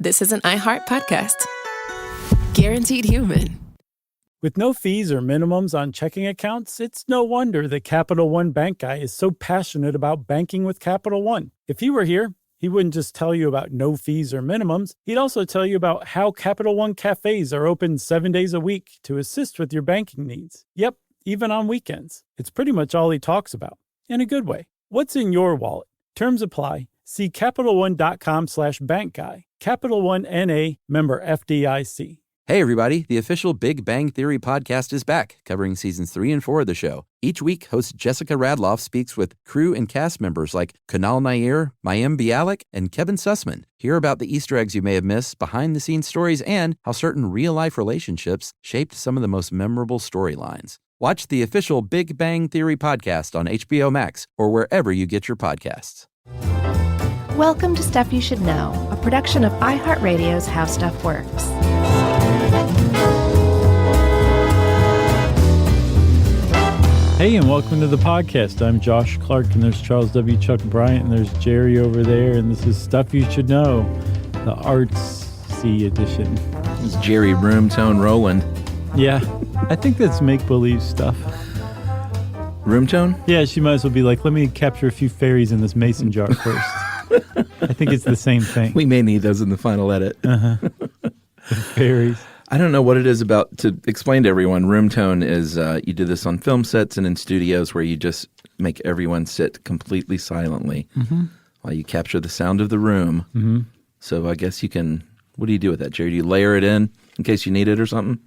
this is an iHeart podcast. Guaranteed human. With no fees or minimums on checking accounts, it's no wonder that Capital One Bank Guy is so passionate about banking with Capital One. If he were here, he wouldn't just tell you about no fees or minimums. He'd also tell you about how Capital One cafes are open 7 days a week to assist with your banking needs. Yep, even on weekends. It's pretty much all he talks about, in a good way. What's in your wallet? Terms apply. See CapitalOne.com/bankguy. Capital One N.A., member FDIC. Hey everybody, the official Big Bang Theory podcast is back, covering seasons 3 and 4 of the show. Each week, host Jessica Radloff speaks with crew and cast members like Kunal Nair, Mayim Bialik, and Kevin Sussman. Hear about the Easter eggs you may have missed, behind-the-scenes stories, and how certain real-life relationships shaped some of the most memorable storylines. Watch the official Big Bang Theory podcast on HBO Max or wherever you get your podcasts. Welcome to Stuff You Should Know, a production of iHeartRadio's How Stuff Works. Hey, and welcome to the podcast. I'm Josh Clark, and there's Charles W. Chuck Bryant, and there's Jerry over there, and this is Stuff You Should Know, the artsy edition. It's Jerry Roomtone Rowland. Yeah, I think that's make-believe stuff. Roomtone? Yeah, she might as well be like, let me capture a few fairies in this mason jar first. I think it's the same thing. We may need those in the final edit. Fairies. I don't know what it is about, to explain to everyone, roomtone is you do this on film sets and in studios where you just make everyone sit completely silently while you capture the sound of the room. Mm-hmm. So I guess you can, what do you do with that, Jerry? Do you layer it in case you need it or something?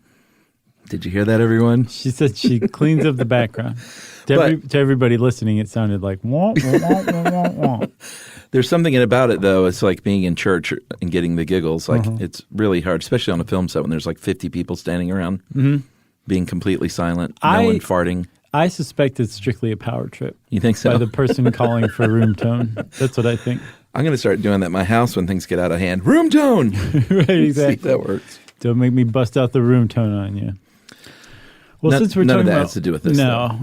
Did you hear that, everyone? She said she cleans up the background. To everybody listening, it sounded like wah, wah, wah, wah, wah. There's something about it, though. It's like being in church and getting the giggles. Like it's really hard, especially on a film set when there's like 50 people standing around, being completely silent, no one farting. I suspect it's strictly a power trip. You think so? By the person calling for room tone. That's what I think. I'm going to start doing that at my house when things get out of hand. Room tone! Right, exactly. See if that works. Don't make me bust out the room tone on you. Well, since we're none talking of that about, has to do with this. No.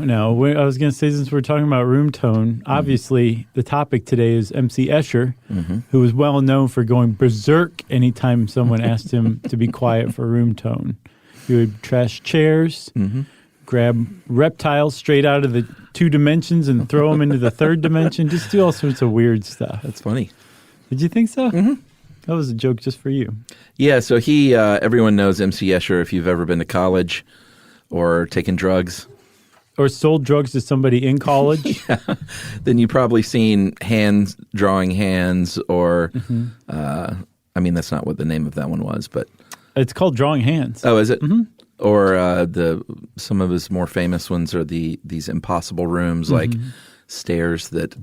I was going to say, since we're talking about room tone, obviously the topic today is MC Escher, who is well known for going berserk anytime someone asked him to be quiet for room tone. He would trash chairs, grab reptiles straight out of the 2 dimensions and throw them into the 3rd dimension, just do all sorts of weird stuff. That's funny. Did you think so? Mm-hmm. That was a joke just for you. Yeah, so everyone knows MC Escher if you've ever been to college or taken drugs. Or sold drugs to somebody in college. Yeah. Then you've probably seen hands, drawing hands, or, I mean, that's not what the name of that one was, but. It's called Drawing Hands. Oh, is it? Mm-hmm. Or some of his more famous ones are these impossible rooms, like stairs that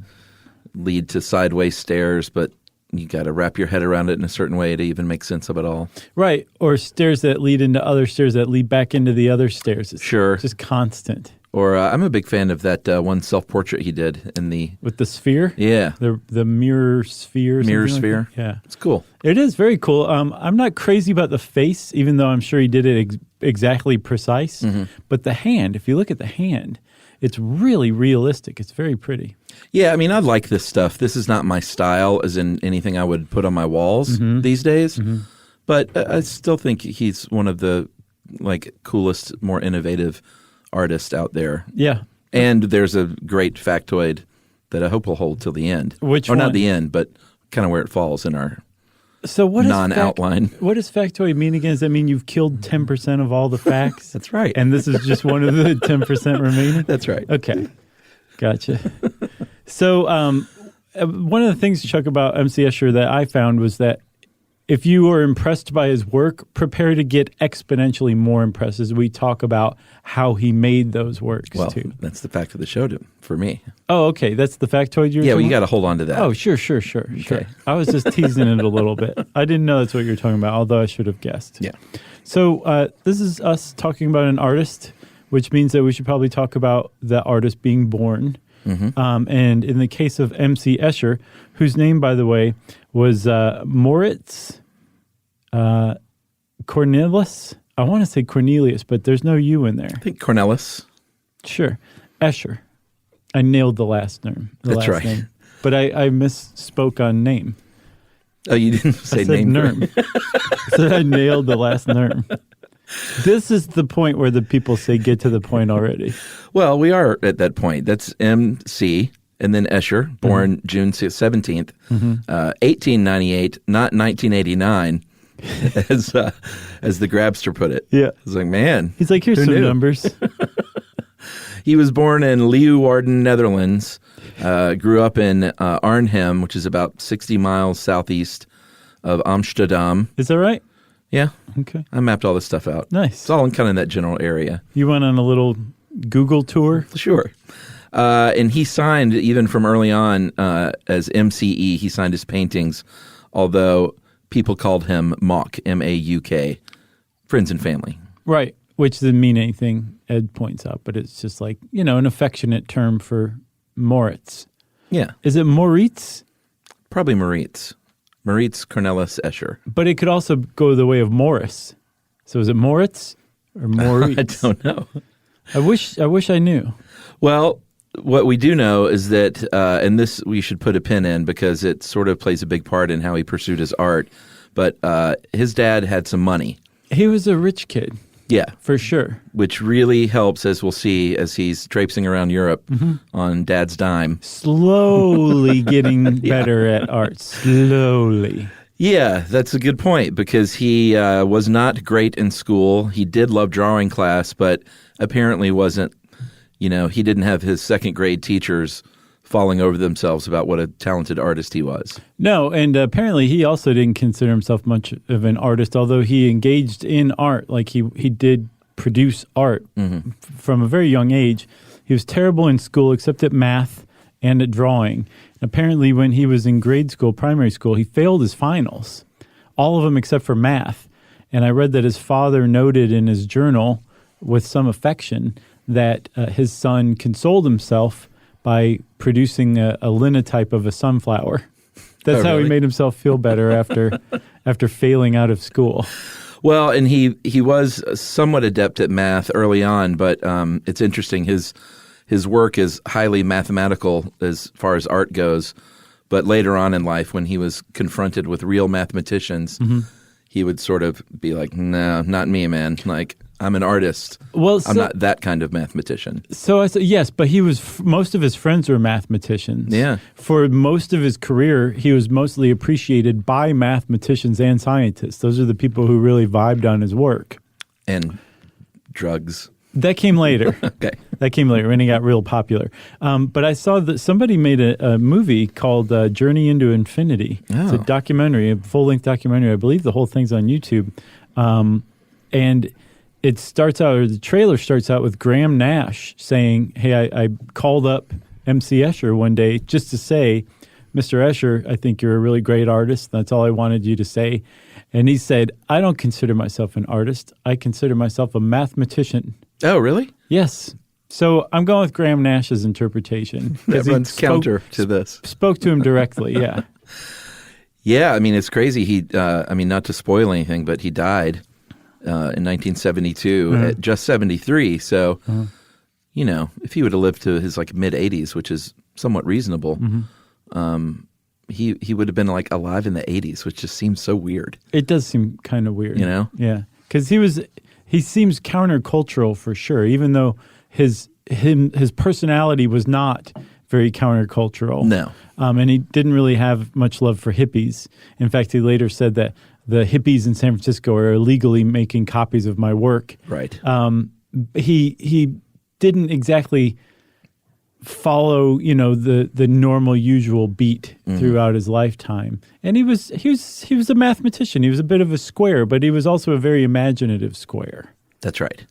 lead to sideways stairs, but you got to wrap your head around it in a certain way to even make sense of it all. Right. Or stairs that lead into other stairs that lead back into the other stairs. It's just constant. Or I'm a big fan of that one self-portrait he did in the... With the sphere? Yeah. The mirror sphere. Mirror sphere. Like yeah. It's cool. It is very cool. I'm not crazy about the face, even though I'm sure he did it exactly precise. Mm-hmm. But the hand, if you look at the hand, it's really realistic. It's very pretty. Yeah, I mean, I like this stuff. This is not my style, as in anything I would put on my walls these days. Mm-hmm. But I still think he's one of the coolest, more innovative artists out there. Yeah. And there's a great factoid that I hope will hold till the end. Which or one? Not the end, but kind of where it falls in our what non-outline. What does factoid mean again? Does that mean you've killed 10% of all the facts? That's right. And this is just one of the 10% remaining? That's right. Okay. Gotcha. So one of the things, Chuck, about MC Escher that I found was that if you were impressed by his work, prepare to get exponentially more impressed as we talk about how he made those works, too. Well, that's the fact of the show for me. Oh, okay. That's the factoid you were Yeah, well, you about? got to hold on to that. Oh, sure. Okay. I was just teasing it a little bit. I didn't know that's what you were talking about, although I should have guessed. Yeah. So this is us talking about an artist, which means that we should probably talk about the artist being born. Mm-hmm. And in the case of MC Escher, whose name, by the way, was Moritz Cornelis. I want to say Cornelius, but there's no U in there. I think Cornelis. Sure. Escher. I nailed the last name. That's right. Name. But I misspoke on name. Oh, you didn't say I said name. NERM. So I nailed the last NERM. This is the point where the people say, get to the point already. Well, we are at that point. That's MC and then Escher, born June 17th, 1898, not 1989, as the Grabster put it. Yeah. I was like, man. He's like, here's who some knew? numbers. He was born in Leeuwarden, Netherlands. Grew up in Arnhem, which is about 60 miles southeast of Amsterdam. Is that right? Yeah. Okay. I mapped all this stuff out. Nice. It's all in kind of that general area. You went on a little Google tour? Sure. And he signed, even from early on, as MCE, he signed his paintings, although people called him Mauk, M-A-U-K, friends and family. Right. Which doesn't mean anything, Ed points out, but it's just like, an affectionate term for Moritz. Yeah. Is it Moritz? Probably Moritz. Moritz Cornelis Escher. But it could also go the way of Morris. So is it Moritz or Moritz? I don't know. I wish I knew. Well, what we do know is that, and this we should put a pin in because it sort of plays a big part in how he pursued his art, but his dad had some money. He was a rich kid. Yeah. For sure. Which really helps, as we'll see, as he's traipsing around Europe on Dad's dime. Slowly getting better at art. Slowly. Yeah, that's a good point because he was not great in school. He did love drawing class, but apparently wasn't, he didn't have his second grade teachers falling over themselves about what a talented artist he was. No, and apparently he also didn't consider himself much of an artist, although he engaged in art. Like he did produce art from a very young age. He was terrible in school except at math and at drawing. And apparently when he was in grade school, primary school, he failed his finals, all of them except for math. And I read that his father noted in his journal with some affection that his son consoled himself by producing a linotype of a sunflower. That's how he made himself feel better after failing out of school. Well, and he was somewhat adept at math early on, but it's interesting. His work is highly mathematical as far as art goes. But later on in life, when he was confronted with real mathematicians, he would sort of be like, "No, not me, man. Like, I'm an artist. Well, I'm not that kind of mathematician." So I said, yes, but he was, most of his friends were mathematicians. Yeah. For most of his career, he was mostly appreciated by mathematicians and scientists. Those are the people who really vibed on his work. And drugs. That came later. Okay. That came later when he got real popular. But I saw that somebody made a movie called Journey into Infinity. Oh. It's a documentary, a full-length documentary. I believe the whole thing's on YouTube. And it starts out, or the trailer starts out with Graham Nash saying, "Hey, I called up MC Escher one day just to say, Mr. Escher, I think you're a really great artist. That's all I wanted you to say." And he said, "I don't consider myself an artist. I consider myself a mathematician." Oh, really? Yes. So I'm going with Graham Nash's interpretation. That runs counter to this. Spoke to him directly, yeah. Yeah, I mean, it's crazy. He, not to spoil anything, but he died in 1972 at just 73. So, if he would have lived to his mid-80s, which is somewhat reasonable, he would have been alive in the 80s, which just seems so weird. It does seem kind of weird. Yeah. Because he seems countercultural for sure, even though his personality was not very countercultural. No. And he didn't really have much love for hippies. In fact, he later said that the hippies in San Francisco are illegally making copies of my work. Right. He didn't exactly follow, the normal usual beat throughout his lifetime. And he was a mathematician. He was a bit of a square, but he was also a very imaginative square. That's right.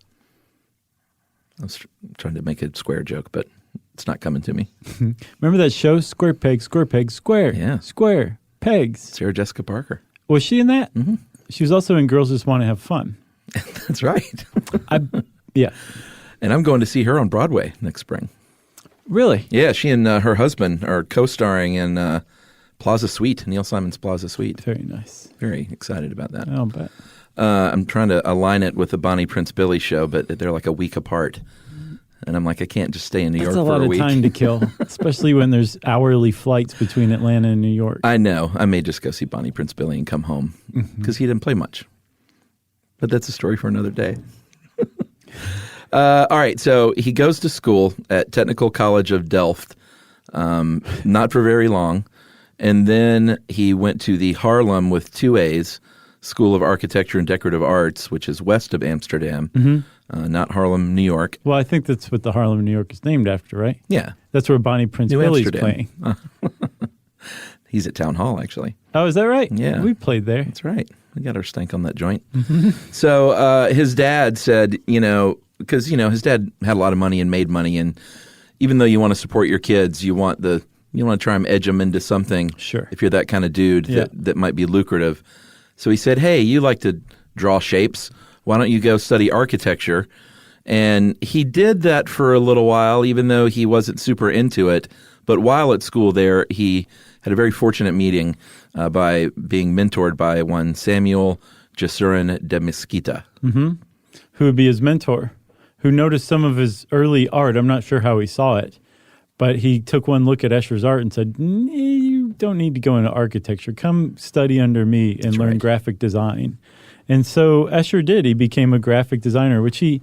I was trying to make a square joke, but it's not coming to me. Remember that show, Square Peg, Square? Yeah. Square, pegs. Sarah Jessica Parker. Was she in that? Mm-hmm. She was also in Girls Just Want to Have Fun. That's right. Yeah. And I'm going to see her on Broadway next spring. Really? Yeah, she and her husband are co-starring in Plaza Suite, Neil Simon's Plaza Suite. Very nice. Very excited about that. I'll bet. I'm trying to align it with the Bonnie Prince Billy show, but they're like a week apart. And I'm like, I can't just stay in New York That's a for lot a of week. time to kill, especially when there's hourly flights between Atlanta and New York. I know. I may just go see Bonnie Prince Billy and come home because he didn't play much. But that's a story for another day. All right. So he goes to school at Technical College of Delft, not for very long. And then he went to the Haarlem with 2 A's, School of Architecture and Decorative Arts, which is west of Amsterdam, not Harlem, New York. Well, I think that's what the Harlem, New York is named after, right? Yeah. That's where Bonnie Prince New Billy's Amsterdam. playing. He's at Town Hall, actually. Oh, is that right? Yeah. We played there. That's right. We got our stank on that joint. So his dad said, because, his dad had a lot of money and made money. And even though you want to support your kids, you want to try and edge them into something. Sure. If you're that kind of dude that might be lucrative. So he said, hey, you like to draw shapes. Why don't you go study architecture? And he did that for a little while, even though he wasn't super into it. But while at school there, he had a very fortunate meeting by being mentored by one Samuel Jesurin de Mesquita. Who would be his mentor, who noticed some of his early art. I'm not sure how he saw it, but he took one look at Escher's art and said, you don't need to go into architecture. Come study under me and learn graphic design. And so Escher did. He became a graphic designer, which he,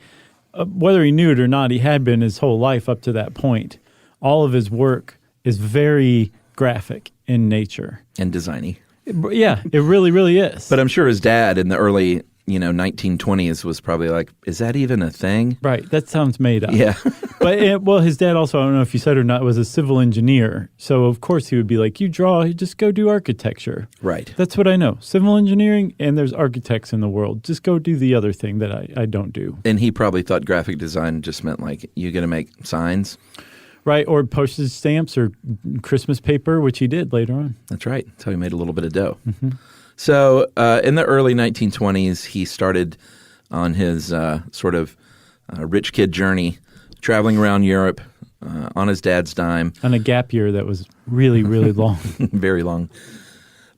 whether he knew it or not, he had been his whole life up to that point. All of his work is very graphic in nature. And designy. Yeah, it really, really is. But I'm sure his dad in the early 1920s was probably like, is that even a thing? Right. That sounds made up. Yeah. But his dad also, I don't know if you said or not, was a civil engineer. So, of course, he would be like, you draw, you just go do architecture. Right. That's what I know. Civil engineering, and there's architects in the world. Just go do the other thing that I don't do. And he probably thought graphic design just meant like, you got to make signs. Right. Or postage stamps or Christmas paper, which he did later on. That's right. That's how he made a little bit of dough. So in the early 1920s, he started on his sort of rich kid journey, traveling around Europe on his dad's dime. On a gap year that was really, really long. Very long.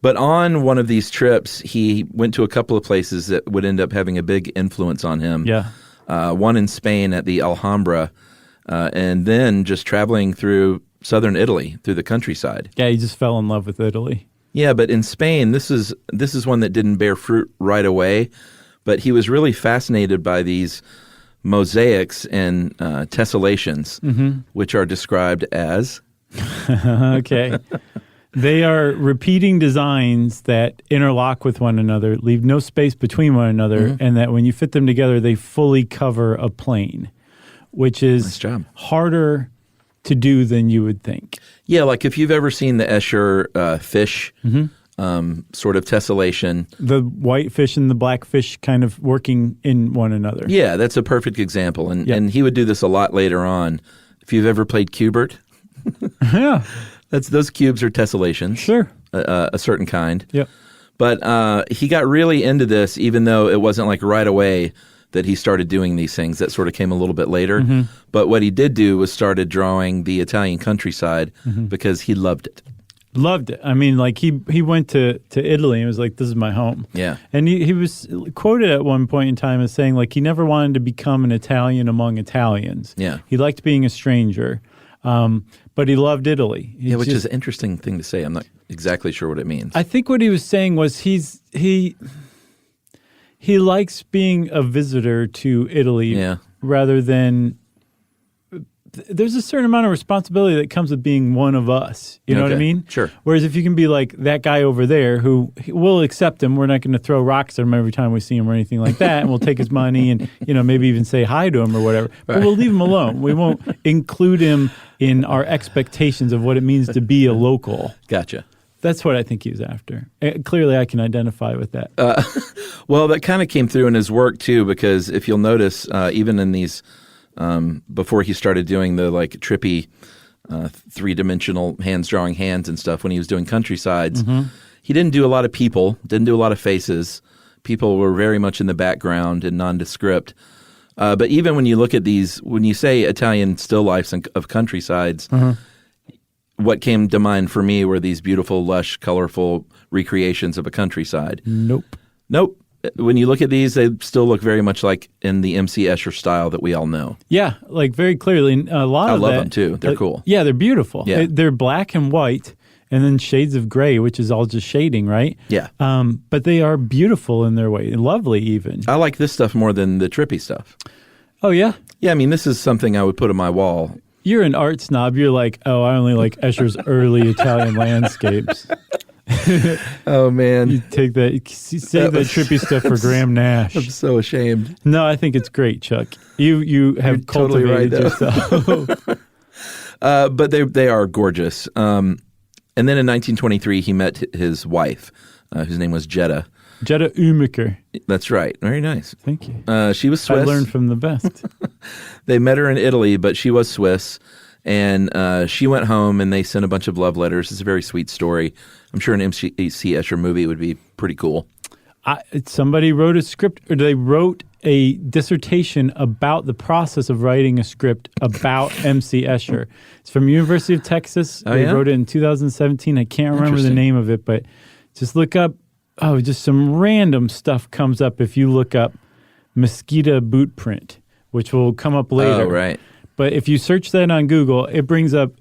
But on one of these trips, he went to a couple of places that would end up having a big influence on him. Yeah. One in Spain at the Alhambra, and then just traveling through southern Italy, through the countryside. Yeah, he just fell in love with Italy. Yeah, but in Spain, this is one that didn't bear fruit right away, but he was really fascinated by these mosaics and tessellations, which are described as... Okay. They are repeating designs that interlock with one another, leave no space between one another, and that when you fit them together, they fully cover a plane, which is Nice job. harder to do than you would think. Yeah, like if you've ever seen the Escher fish sort of tessellation. The white fish and the black fish kind of working in one another. Yeah, that's a perfect example. And he would do this a lot later on. If you've ever played Cubert, Yeah, those cubes are tessellations. sure. A certain kind. Yep. But he got really into this, even though it wasn't like right away that he started doing these things. That sort of came a little bit later. But what he did do was started drawing the Italian countryside because he loved it. Loved it. I mean, like he went to Italy and was like, this is my home. Yeah. And he was quoted at one point in time as saying, like, he never wanted to become an Italian among Italians. Yeah. He liked being a stranger, but he loved Italy. Yeah, which is an interesting thing to say. I'm not exactly sure what it means. I think what he was saying was he likes being a visitor to Italy rather than... There's a certain amount of responsibility that comes with being one of us. You know what I mean? Sure. Whereas if you can be like that guy over there who we'll accept him, we're not going to throw rocks at him every time we see him or anything like that, and we'll take his money and maybe even say hi to him or whatever. But we'll leave him alone. We won't include him in our expectations of what it means to be a local. Gotcha. That's what I think he was after. Clearly, I can identify with that. Well, that kind of came through in his work too, because if you'll notice, even in these. Before he started doing the like trippy three-dimensional hands drawing hands and stuff, when he was doing countrysides, he didn't do a lot of people, didn't do a lot of faces. People were very much in the background and nondescript. But even when you look at these, when you say Italian still lifes of countrysides, what came to mind for me were these beautiful, lush, colorful recreations of a countryside. Nope. when you look at these, they still look very much like in the MC Escher style that we all know. Yeah, like very clearly. And a lot I of love that, them too. They're cool. Yeah, they're beautiful. Yeah. They're black and white, and then shades of gray, which is all just shading, right? Yeah. But they are beautiful in their way, and lovely even. I like this stuff more than the Trippy stuff. Oh, yeah? Yeah, I mean, this is something I would put on my wall. You're an art snob. You're like, oh, I only like Escher's early Italian landscapes. Oh, man. You take that, save that Trippy stuff for Graham Nash. I'm so ashamed. No, I think it's great, Chuck. You have totally cultivated right, yourself. But they are gorgeous. And then in 1923, he met his wife, whose name was Jetta. Jetta Umiker. That's right. Very nice. Thank you. She was Swiss. I learned from the best. They met her in Italy, but she was Swiss. And she went home, and they sent a bunch of love letters. It's a very sweet story. I'm sure an MC Escher movie would be pretty cool. Somebody wrote a script, or they wrote a dissertation about the process of writing a script about MC Escher. It's from University of Texas. Oh, They yeah? wrote it in 2017. I can't remember the name of it, but just look up. Oh, just some random stuff comes up if you look up mosquito boot print, which will come up later. Oh, right. But if you search that on Google, it brings up.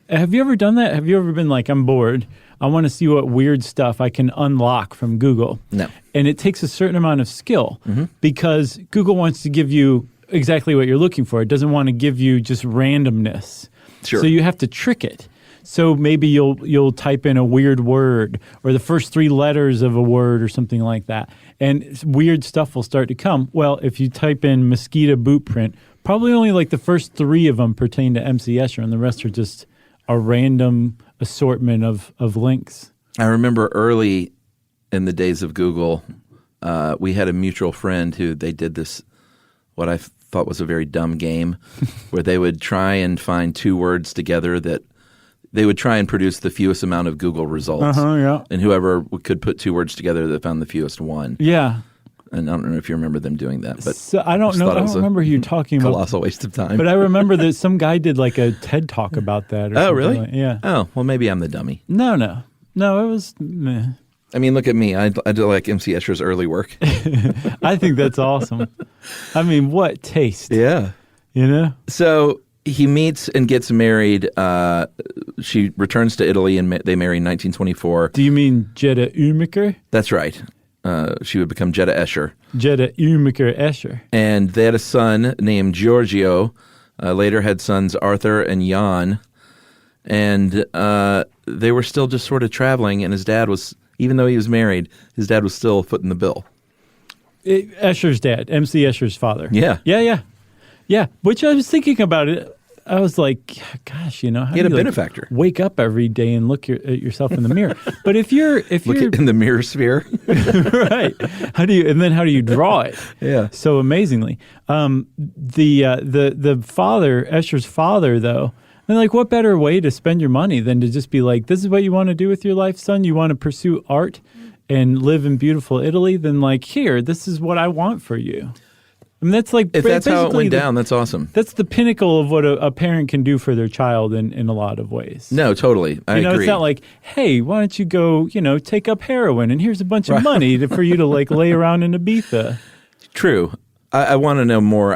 Have you ever done that? Have you ever been like, I'm bored. I want to see what weird stuff I can unlock from Google. No. And it takes a certain amount of skill because Google wants to give you exactly what you're looking for. It doesn't want to give you just randomness. Sure. So you have to trick it. So maybe you'll type in a weird word or the first 3 letters of a word or something like that. And weird stuff will start to come. Well, if you type in mosquito boot print, probably only like the first 3 of them pertain to MC Escher and the rest are just a random assortment of links. I remember early in the days of Google, we had a mutual friend who they did this, what I thought was a very dumb game, where they would try and find 2 words together that they would try and produce the fewest amount of Google results. Yeah. And whoever could put 2 words together that found the fewest won. Yeah. And I don't know if you remember them doing that, but So I don't know. I don't remember who you're talking about. colossal waste of time. But I remember that some guy did like a TED talk about that. Or Oh, something really? like- yeah. Oh, well, maybe I'm the dummy. No, it was. Meh. I mean, look at me. I do like MC Escher's early work. I think that's awesome. I mean, what taste? Yeah. You know. So he meets and gets married. She returns to Italy, and they marry in 1924. Do you mean Jetta Umiker? That's right. She would become Jetta Escher. Jetta Umiker Escher. And they had a son named Giorgio. Later had sons Arthur and Jan. And they were still just sort of traveling, and his dad was, even though he was married, his dad was still footing the bill. Escher's dad, MC Escher's father. Yeah. Yeah. Which I was thinking about it. I was like, gosh, you know, how He had do a you, benefactor. wake up every day and look at yourself in the mirror? But if you're Look in the mirror sphere. right, how do you draw it? Yeah. So amazingly, the father, Escher's father, though, and like, what better way to spend your money than to just be like, this is what you want to do with your life, son? You want to pursue art and live in beautiful Italy? Then like, here, this is what I want for you. I mean, that's like If that's how it basically went down, that's awesome. That's the pinnacle of what a parent can do for their child in a lot of ways. No, totally. I agree. It's not like, hey, why don't you go, take up heroin and here's a bunch of money for you to like lay around in Ibiza. True. I want to know more.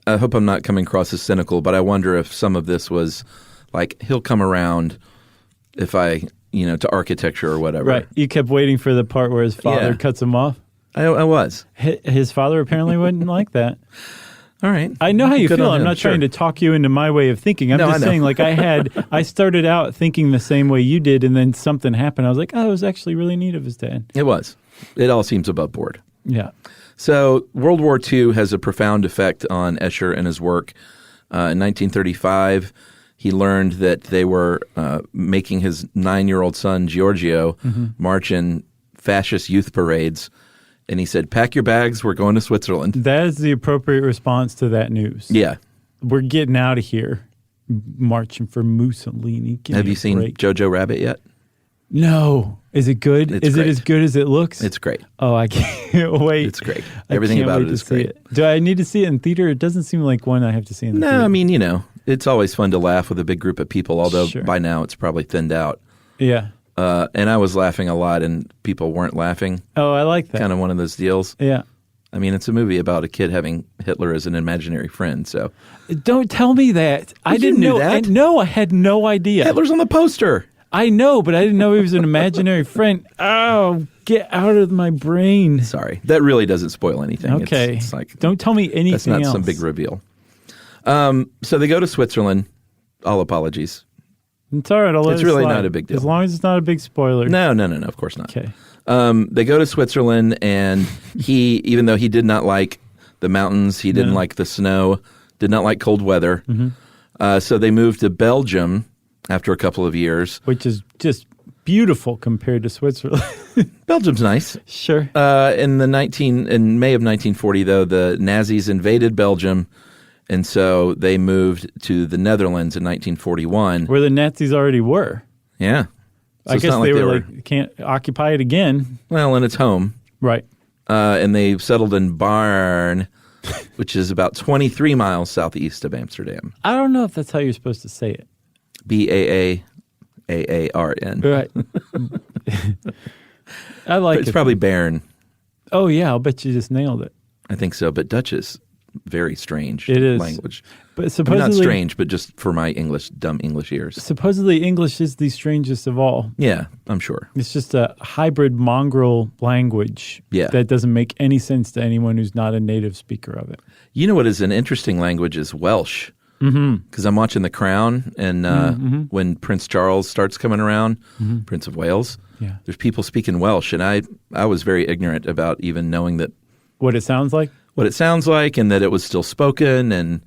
I hope I'm not coming across as cynical, but I wonder if some of this was like, he'll come around if I, to architecture or whatever. Right. You kept waiting for the part where his father cuts him off. I was. His father apparently wouldn't like that. All right. I know how you Good feel. on I'm him. not Sure. trying to talk you into my way of thinking. I'm No, just I know. saying, like, I started out thinking the same way you did, and then something happened. I was like, oh, it was actually really neat of his dad. It was. It all seems above board. Yeah. So World War II has a profound effect on Escher and his work. In 1935, he learned that they were making his 9-year-old son, Giorgio, march in fascist youth parades. And he said, pack your bags, we're going to Switzerland. That is the appropriate response to that news. Yeah. We're getting out of here, marching for Mussolini. Give Have me you a seen break. Jojo Rabbit yet? No. Is it good? It's Is great. it as good as it looks? It's great. Oh, I can't wait. It's great. I Everything can't about wait it to is see great. it. Do I need to see it in theater? It doesn't seem like one I have to see in the theater. No, I mean, it's always fun to laugh with a big group of people, although Sure. by now it's probably thinned out. Yeah. And I was laughing a lot, and people weren't laughing. Oh, I like that. Kind of one of those deals. Yeah. I mean, it's a movie about a kid having Hitler as an imaginary friend, so... Don't tell me that. I didn't know that. I had no idea. Hitler's on the poster. I know, but I didn't know he was an imaginary friend. Oh, get out of my brain. Sorry. That really doesn't spoil anything. Okay. It's like, don't tell me anything else. That's not else. some big reveal. So they go to Switzerland. All apologies. It's all right. I'll let It's it really slide. not a big deal. As long as it's not a big spoiler. No, of course not. Okay. They go to Switzerland, and he, even though he did not like the mountains, he didn't like the snow, did not like cold weather. So they moved to Belgium after a couple of years. Which is just beautiful compared to Switzerland. Belgium's nice. Sure. In May of 1940, though, the Nazis invaded Belgium, and so they moved to the Netherlands in 1941. Where the Nazis already were. Yeah. So I guess they were like, can't occupy it again. Well, and it's home. Right. And they settled in Baarn, which is about 23 miles southeast of Amsterdam. I don't know if that's how you're supposed to say it. Baarn. Right. I like It's probably Bairn. Oh, yeah. I'll bet you just nailed it. I think so. But Dutch is very strange language. But I mean, supposedly, not strange, but just for my dumb English ears. Supposedly English is the strangest of all. Yeah, I'm sure. It's just a hybrid mongrel language that doesn't make any sense to anyone who's not a native speaker of it. You know what is an interesting language is Welsh. Because I'm watching The Crown, and when Prince Charles starts coming around, Prince of Wales, there's people speaking Welsh, and I was very ignorant about even knowing that what it sounds like, and that it was still spoken, and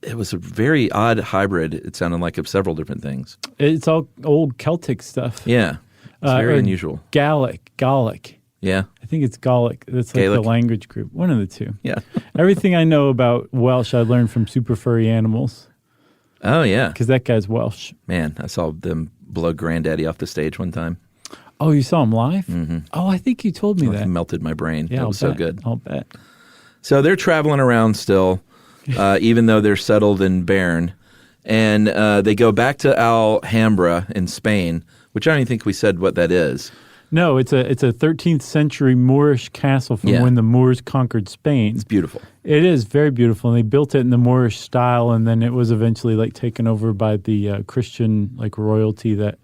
it was a very odd hybrid. It sounded like of several different things. It's all old Celtic stuff. Yeah, it's very unusual. Gallic. Yeah. I think it's Gallic. That's like Gaelic. the language group. One of the two. Yeah. Everything I know about Welsh I learned from Super Furry Animals. Oh, yeah. Because that guy's Welsh. Man, I saw them blow Granddaddy off the stage one time. Oh, you saw him live? Oh, I think you told me that. It melted my brain. Yeah, It was so good. I'll bet. So they're traveling around still, even though they're settled in Bern. And they go back to Alhambra in Spain, which I don't even think we said what that is. No, it's a 13th century Moorish castle from when the Moors conquered Spain. It's beautiful. It is very beautiful, and they built it in the Moorish style, and then it was eventually like taken over by the Christian like royalty that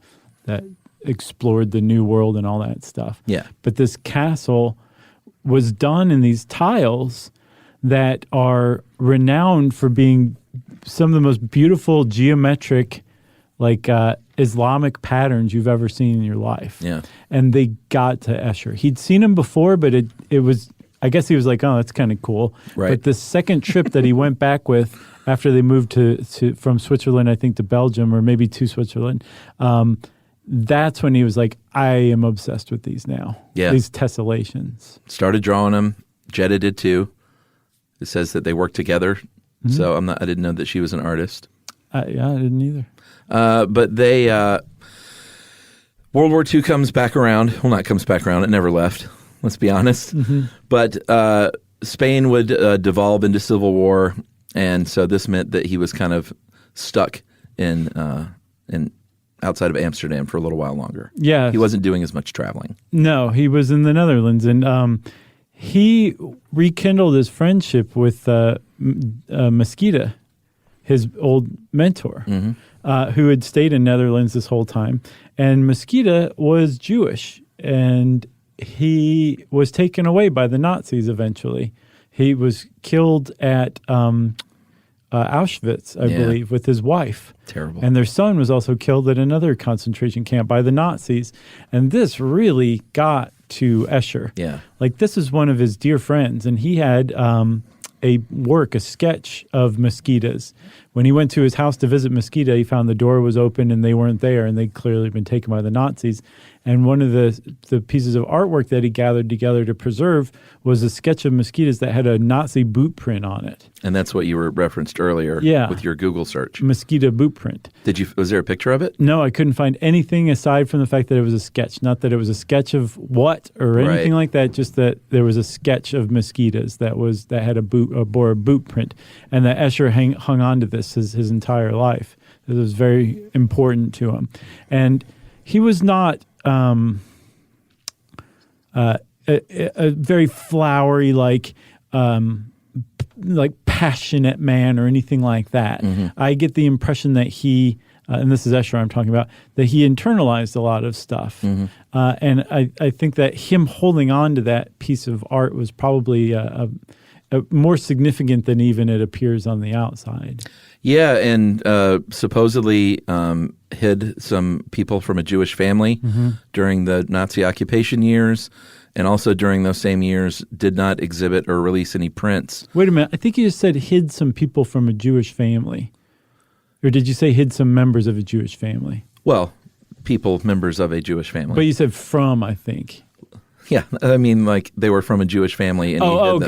explored the New World and all that stuff. Yeah. But this castle was done in these tiles that are renowned for being some of the most beautiful geometric like Islamic patterns you've ever seen in your life. Yeah. And they got to Escher. He'd seen him before, but it was, I guess he was like, oh, that's kind of cool. Right. But the second trip that he went back with after they moved from Switzerland, I think, to Belgium, or maybe to Switzerland, that's when he was like, I am obsessed with these now. Yeah. These tessellations. Started drawing them. Jetta did too. It says that they worked together. So I didn't know that she was an artist. I didn't either. But they, World War II comes back around. Well, not comes back around. It never left. Let's be honest. But Spain would devolve into civil war, and so this meant that he was kind of stuck in outside of Amsterdam for a little while longer. Yeah, he wasn't doing as much traveling. No, he was in the Netherlands, and he rekindled his friendship with Mosquita, his old mentor. Who had stayed in Netherlands this whole time. And Mosquita was Jewish, and he was taken away by the Nazis eventually. He was killed at Auschwitz, I believe, with his wife. Terrible. And their son was also killed at another concentration camp by the Nazis. And this really got to Escher. Yeah. Like, this is one of his dear friends, and he had a sketch of Mosquita's. When he went to his house to visit Mosquita, he found the door was open and they weren't there, and they'd clearly been taken by the Nazis. And one of the pieces of artwork that he gathered together to preserve was a sketch of Mosquita's that had a Nazi boot print on it. And that's what you were referenced earlier with your Google search. Mosquita boot print. Was there a picture of it? No, I couldn't find anything aside from the fact that it was a sketch. Not that it was a sketch of what or anything like that, just that there was a sketch of Mosquita's that had bore a boot print. And that Escher hung on to this his entire life. It was very important to him. And he was not a very flowery, like passionate man or anything like that. I get the impression that he, and this is Escher I'm talking about, that he internalized a lot of stuff. And I think that him holding on to that piece of art was probably more significant than even it appears on the outside. Yeah, and supposedly hid some people from a Jewish family during the Nazi occupation years, and also during those same years did not exhibit or release any prints. Wait a minute. I think you just said hid some people from a Jewish family. Or did you say hid some members of a Jewish family? Well, members of a Jewish family. But you said from, I think. Yeah, I mean, like they were from a Jewish family. And he hid them.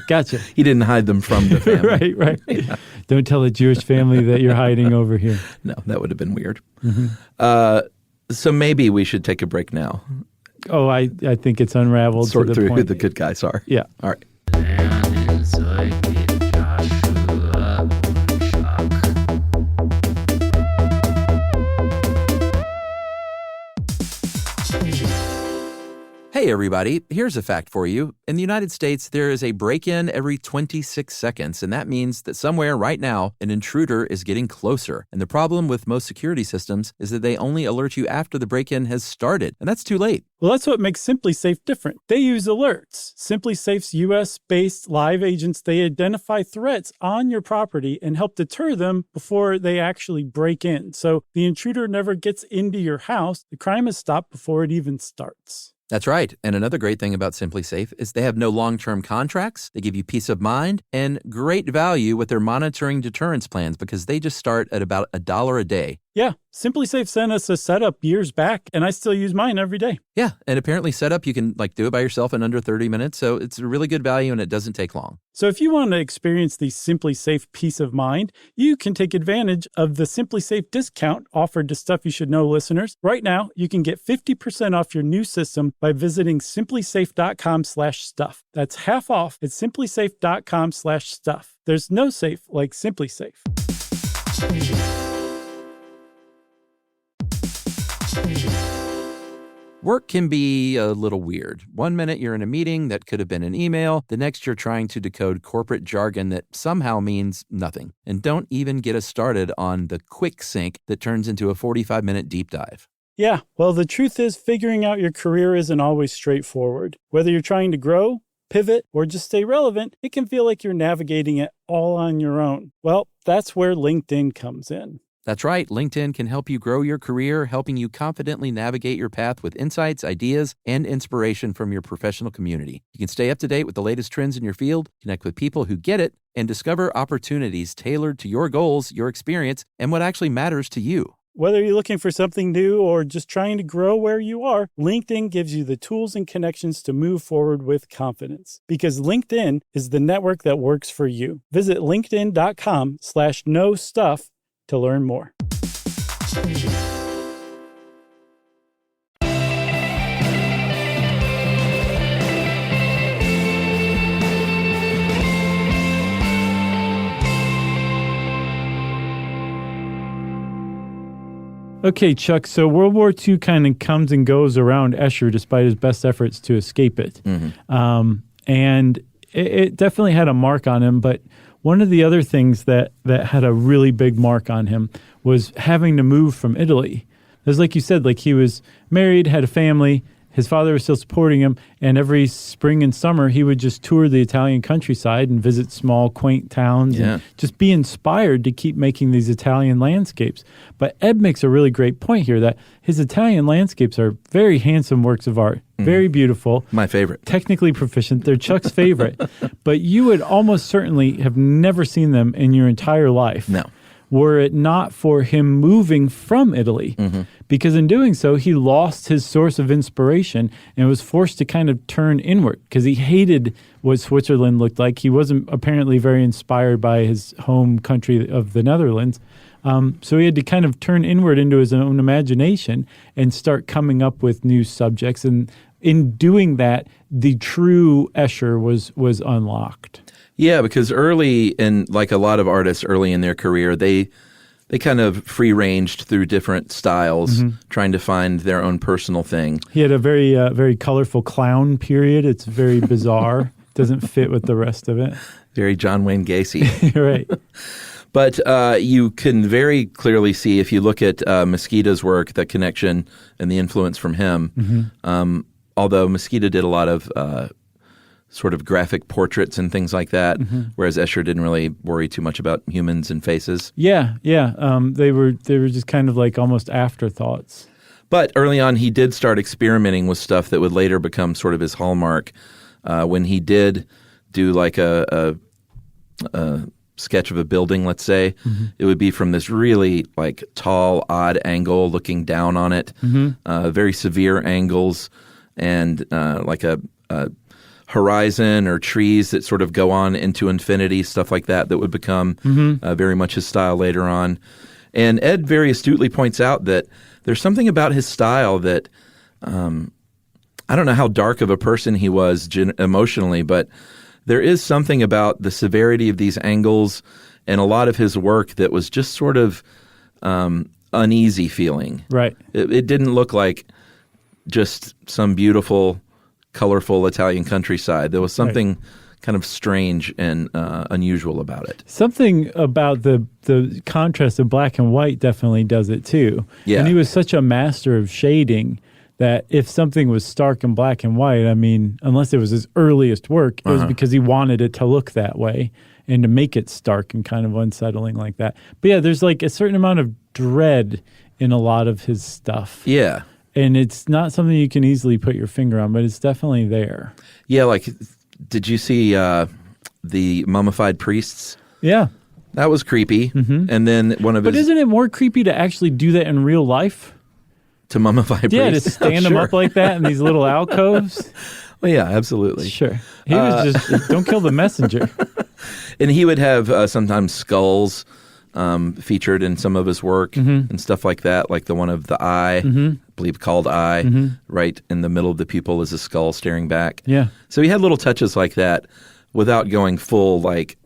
Gotcha. He didn't hide them from the family. Right. Yeah. Don't tell a Jewish family that you're hiding over here. No, that would have been weird. So maybe we should take a break now. Oh, I think it's unraveled. Sort to the through point. who the good guys are. Yeah. All right. Hey everybody, here's a fact for you. In the United States, there is a break-in every 26 seconds, and that means that somewhere right now, an intruder is getting closer. And the problem with most security systems is that they only alert you after the break-in has started, and that's too late. Well, that's what makes SimpliSafe different. They use alerts. SimpliSafe's U.S.-based live agents, they identify threats on your property and help deter them before they actually break in. So the intruder never gets into your house. The crime is stopped before it even starts. That's right. And another great thing about SimpliSafe is they have no long-term contracts. They give you peace of mind and great value with their monitoring deterrence plans because they just start at about $1 a day. Yeah, SimpliSafe sent us a setup years back, and I still use mine every day. Yeah, and apparently setup, you can do it by yourself in under 30 minutes, so it's a really good value and it doesn't take long. So if you want to experience the SimpliSafe peace of mind, you can take advantage of the SimpliSafe discount offered to Stuff You Should Know listeners. Right now, you can get 50% off your new system by visiting simplisafe.com/stuff. That's half off at simplisafe.com/stuff. There's no safe like SimpliSafe. Work can be a little weird. One minute you're in a meeting that could have been an email. The next you're trying to decode corporate jargon that somehow means nothing. And don't even get us started on the quick sync that turns into a 45-minute deep dive. Yeah, well, the truth is figuring out your career isn't always straightforward. Whether you're trying to grow, pivot, or just stay relevant, it can feel like you're navigating it all on your own. Well, that's where LinkedIn comes in. That's right. LinkedIn can help you grow your career, helping you confidently navigate your path with insights, ideas, and inspiration from your professional community. You can stay up to date with the latest trends in your field, connect with people who get it, and discover opportunities tailored to your goals, your experience, and what actually matters to you. Whether you're looking for something new or just trying to grow where you are, LinkedIn gives you the tools and connections to move forward with confidence. Because LinkedIn is the network that works for you. Visit linkedin.com/knowstuff to learn more. Okay, Chuck, so World War II kind of comes and goes around Escher despite his best efforts to escape it. And it definitely had a mark on him, but one of the other things that had a really big mark on him was having to move from Italy. It's like you said, like he was married, had a family, his father was still supporting him, and every spring and summer he would just tour the Italian countryside and visit small, quaint towns and just be inspired to keep making these Italian landscapes. But Ed makes a really great point here that his Italian landscapes are very handsome works of art, very beautiful. My favorite. Technically proficient. They're Chuck's favorite. But you would almost certainly have never seen them in your entire life. No. Were it not for him moving from Italy. Because in doing so, he lost his source of inspiration and was forced to kind of turn inward because he hated what Switzerland looked like. He wasn't apparently very inspired by his home country of the Netherlands. So he had to kind of turn inward into his own imagination and start coming up with new subjects. And in doing that, the true Escher was unlocked. Yeah, because early in, like a lot of artists early in their career, they they kind of free-ranged through different styles, trying to find their own personal thing. He had a very colorful clown period. It's very bizarre. Doesn't fit with the rest of it. Very John Wayne Gacy. Right. But you can very clearly see, if you look at Mosquito's work, the connection and the influence from him. Although Mosquito did a lot of sort of graphic portraits and things like that, whereas Escher didn't really worry too much about humans and faces. Yeah. They were just kind of like almost afterthoughts. But early on, he did start experimenting with stuff that would later become sort of his hallmark. When he did do like a sketch of a building, let's say, it would be from this really like tall, odd angle looking down on it, very severe angles, and like a horizon or trees that sort of go on into infinity, stuff like that would become very much his style later on. And Ed very astutely points out that there's something about his style that I don't know how dark of a person he was emotionally, but there is something about the severity of these angles and a lot of his work that was just sort of uneasy feeling. Right. It didn't look like just some beautiful, colorful Italian countryside. There was something kind of strange and unusual about it. Something about the contrast of black and white definitely does it too. Yeah. And he was such a master of shading that if something was stark and black and white, I mean, unless it was his earliest work, it was because he wanted it to look that way and to make it stark and kind of unsettling like that. But yeah, there's like a certain amount of dread in a lot of his stuff. Yeah. And it's not something you can easily put your finger on, but it's definitely there. Yeah, like, did you see the mummified priests? Yeah. That was creepy. And then one of his... But isn't it more creepy to actually do that in real life? To mummify priests? Yeah, to stand them up like that in these little alcoves. Well, yeah, absolutely. Sure. He was just, don't kill the messenger. And he would have sometimes skulls featured in some of his work and stuff like that, like the one of the eye, I believe called Eye, right in the middle of the pupil is a skull staring back. Yeah. So he had little touches like that without going full, like,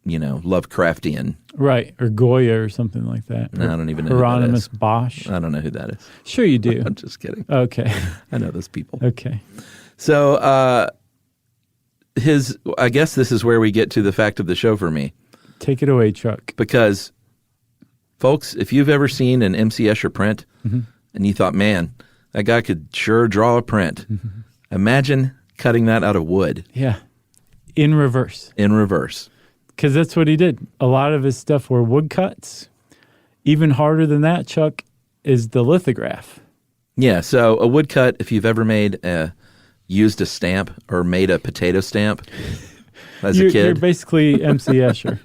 Lovecraftian. Right, or Goya or something like that. No, I don't even know Hieronymus who that is. Bosch. I don't know who that is. Sure you do. I'm just kidding. Okay. I know those people. Okay. So I guess this is where we get to the fact of the show for me. Take it away, Chuck. Because, folks, if you've ever seen an MC Escher print and you thought, man, that guy could sure draw a print, imagine cutting that out of wood. Yeah. In reverse. In reverse. Because that's what he did. A lot of his stuff were woodcuts. Even harder than that, Chuck, is the lithograph. Yeah, so a woodcut, if you've ever used a stamp or made a potato stamp as a kid. You're basically MC Escher.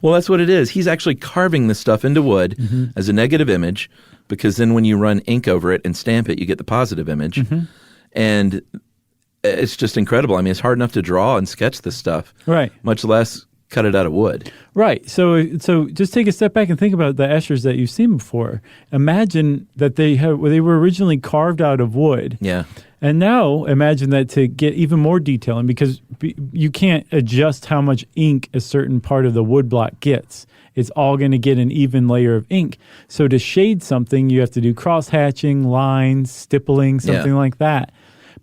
Well, that's what it is. He's actually carving this stuff into wood as a negative image, because then when you run ink over it and stamp it, you get the positive image. And it's just incredible. I mean, it's hard enough to draw and sketch this stuff. Right. Much less cut it out of wood. Right. So just take a step back and think about the Eschers that you've seen before. Imagine that they were originally carved out of wood. Yeah. And now imagine that to get even more detail, and because you can't adjust how much ink a certain part of the wood block gets. It's all going to get an even layer of ink. So to shade something, you have to do cross-hatching, lines, stippling, something like that.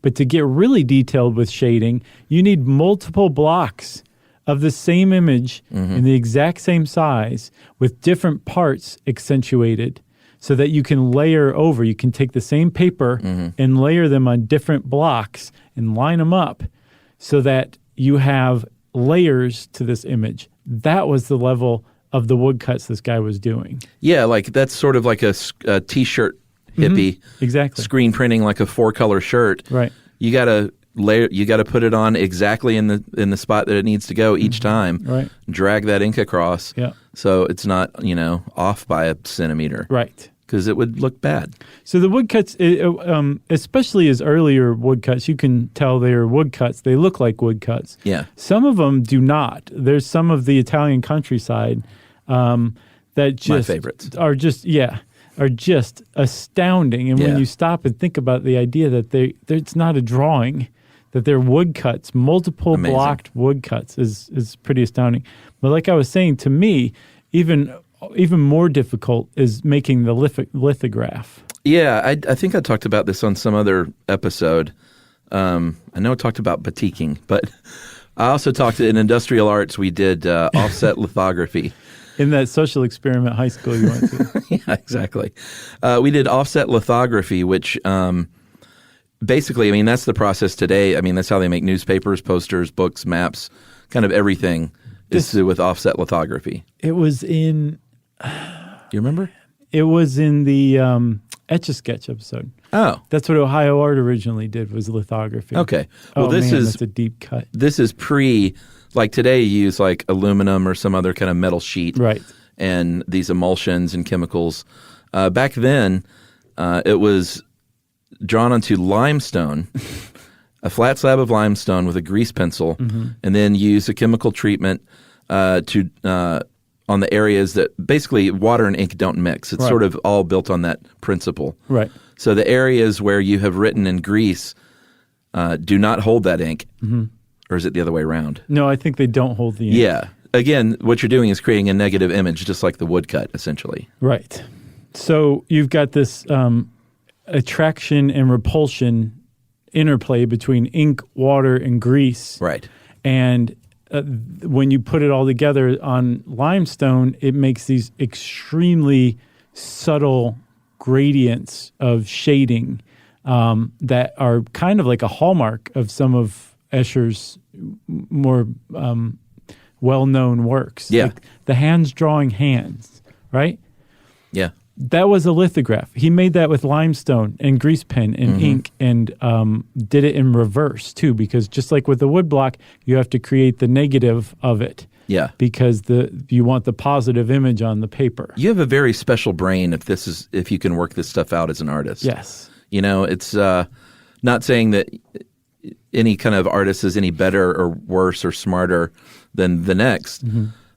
But to get really detailed with shading, you need multiple blocks of the same image in the exact same size with different parts accentuated so that you can layer over. You can take the same paper and layer them on different blocks and line them up so that you have layers to this image. That was the level of the woodcuts this guy was doing. Yeah, like that's sort of like a T-shirt hippie. Exactly. Screen printing like a 4-color shirt. Right. You got to layer. You got to put it on exactly in the spot that it needs to go each time. Right. Drag that ink across. Yeah. So it's not off by a centimeter. Right. Because it would look bad. So the woodcuts, especially his earlier woodcuts, you can tell they are woodcuts. They look like woodcuts. Yeah. Some of them do not. There's some of the Italian countryside that just my favorites are just astounding. And when you stop and think about the idea that it's not a drawing, that they're woodcuts, multiple blocked woodcuts is pretty astounding. But like I was saying, to me, even even more difficult is making the lithograph. Yeah, I think I talked about this on some other episode. I know I talked about batiking, but I also talked in industrial arts. We did offset lithography. In that social experiment high school you went to. Yeah, exactly. We did offset lithography, which basically, I mean, that's the process today. I mean, that's how they make newspapers, posters, books, maps, kind of everything is with offset lithography. It was in... You remember? It was in the Etch-a-Sketch episode. Oh. That's what Ohio Art originally did, was lithography. Okay. Well, that's a deep cut. This is like today you use like aluminum or some other kind of metal sheet. Right. And these emulsions and chemicals. Back then, it was drawn onto limestone, a flat slab of limestone with a grease pencil, and then use a chemical treatment on the areas that basically water and ink don't mix. It's sort of all built on that principle. Right. So the areas where you have written in grease do not hold that ink. Or is it the other way around? No, I think they don't hold the ink. Yeah. Again, what you're doing is creating a negative image, just like the woodcut, essentially. Right. So you've got this attraction and repulsion interplay between ink, water, and grease. Right. And when you put it all together on limestone, it makes these extremely subtle gradients of shading that are kind of like a hallmark of some of Escher's more well-known works. Yeah. Like the hands drawing hands, right? Yeah. That was a lithograph. He made that with limestone and grease pen and ink and did it in reverse too, because just like with the woodblock, you have to create the negative of it. Yeah. Because you want the positive image on the paper. You have a very special brain if you can work this stuff out as an artist. Yes. You know, it's not saying that any kind of artist is any better or worse or smarter than the next,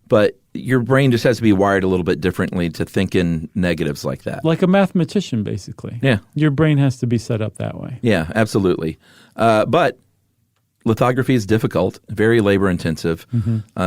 but your brain just has to be wired a little bit differently to think in negatives like that. Like a mathematician, basically. Yeah. Your brain has to be set up that way. Yeah, absolutely. But lithography is difficult, very labor intensive.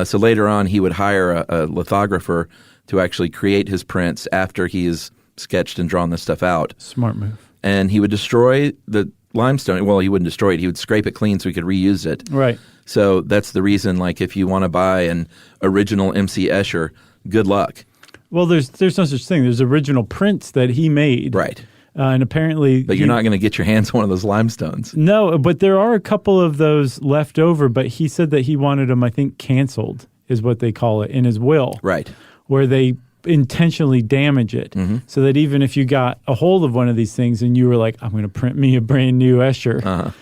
So later on, he would hire a lithographer to actually create his prints after he has sketched and drawn this stuff out. Smart move. And he would destroy the limestone. Well, he wouldn't destroy it. He would scrape it clean so he could reuse it. Right. So that's the reason, like, if you want to buy an original MC Escher, good luck. Well, there's no such thing. There's original prints that he made. Right. And apparently... But you're not going to get your hands on one of those limestones. No, but there are a couple of those left over, but he said that he wanted them, I think, canceled, is what they call it, in his will. Right. Where they intentionally damage it, so that even if you got a hold of one of these things and you were like, I'm going to print me a brand new Escher,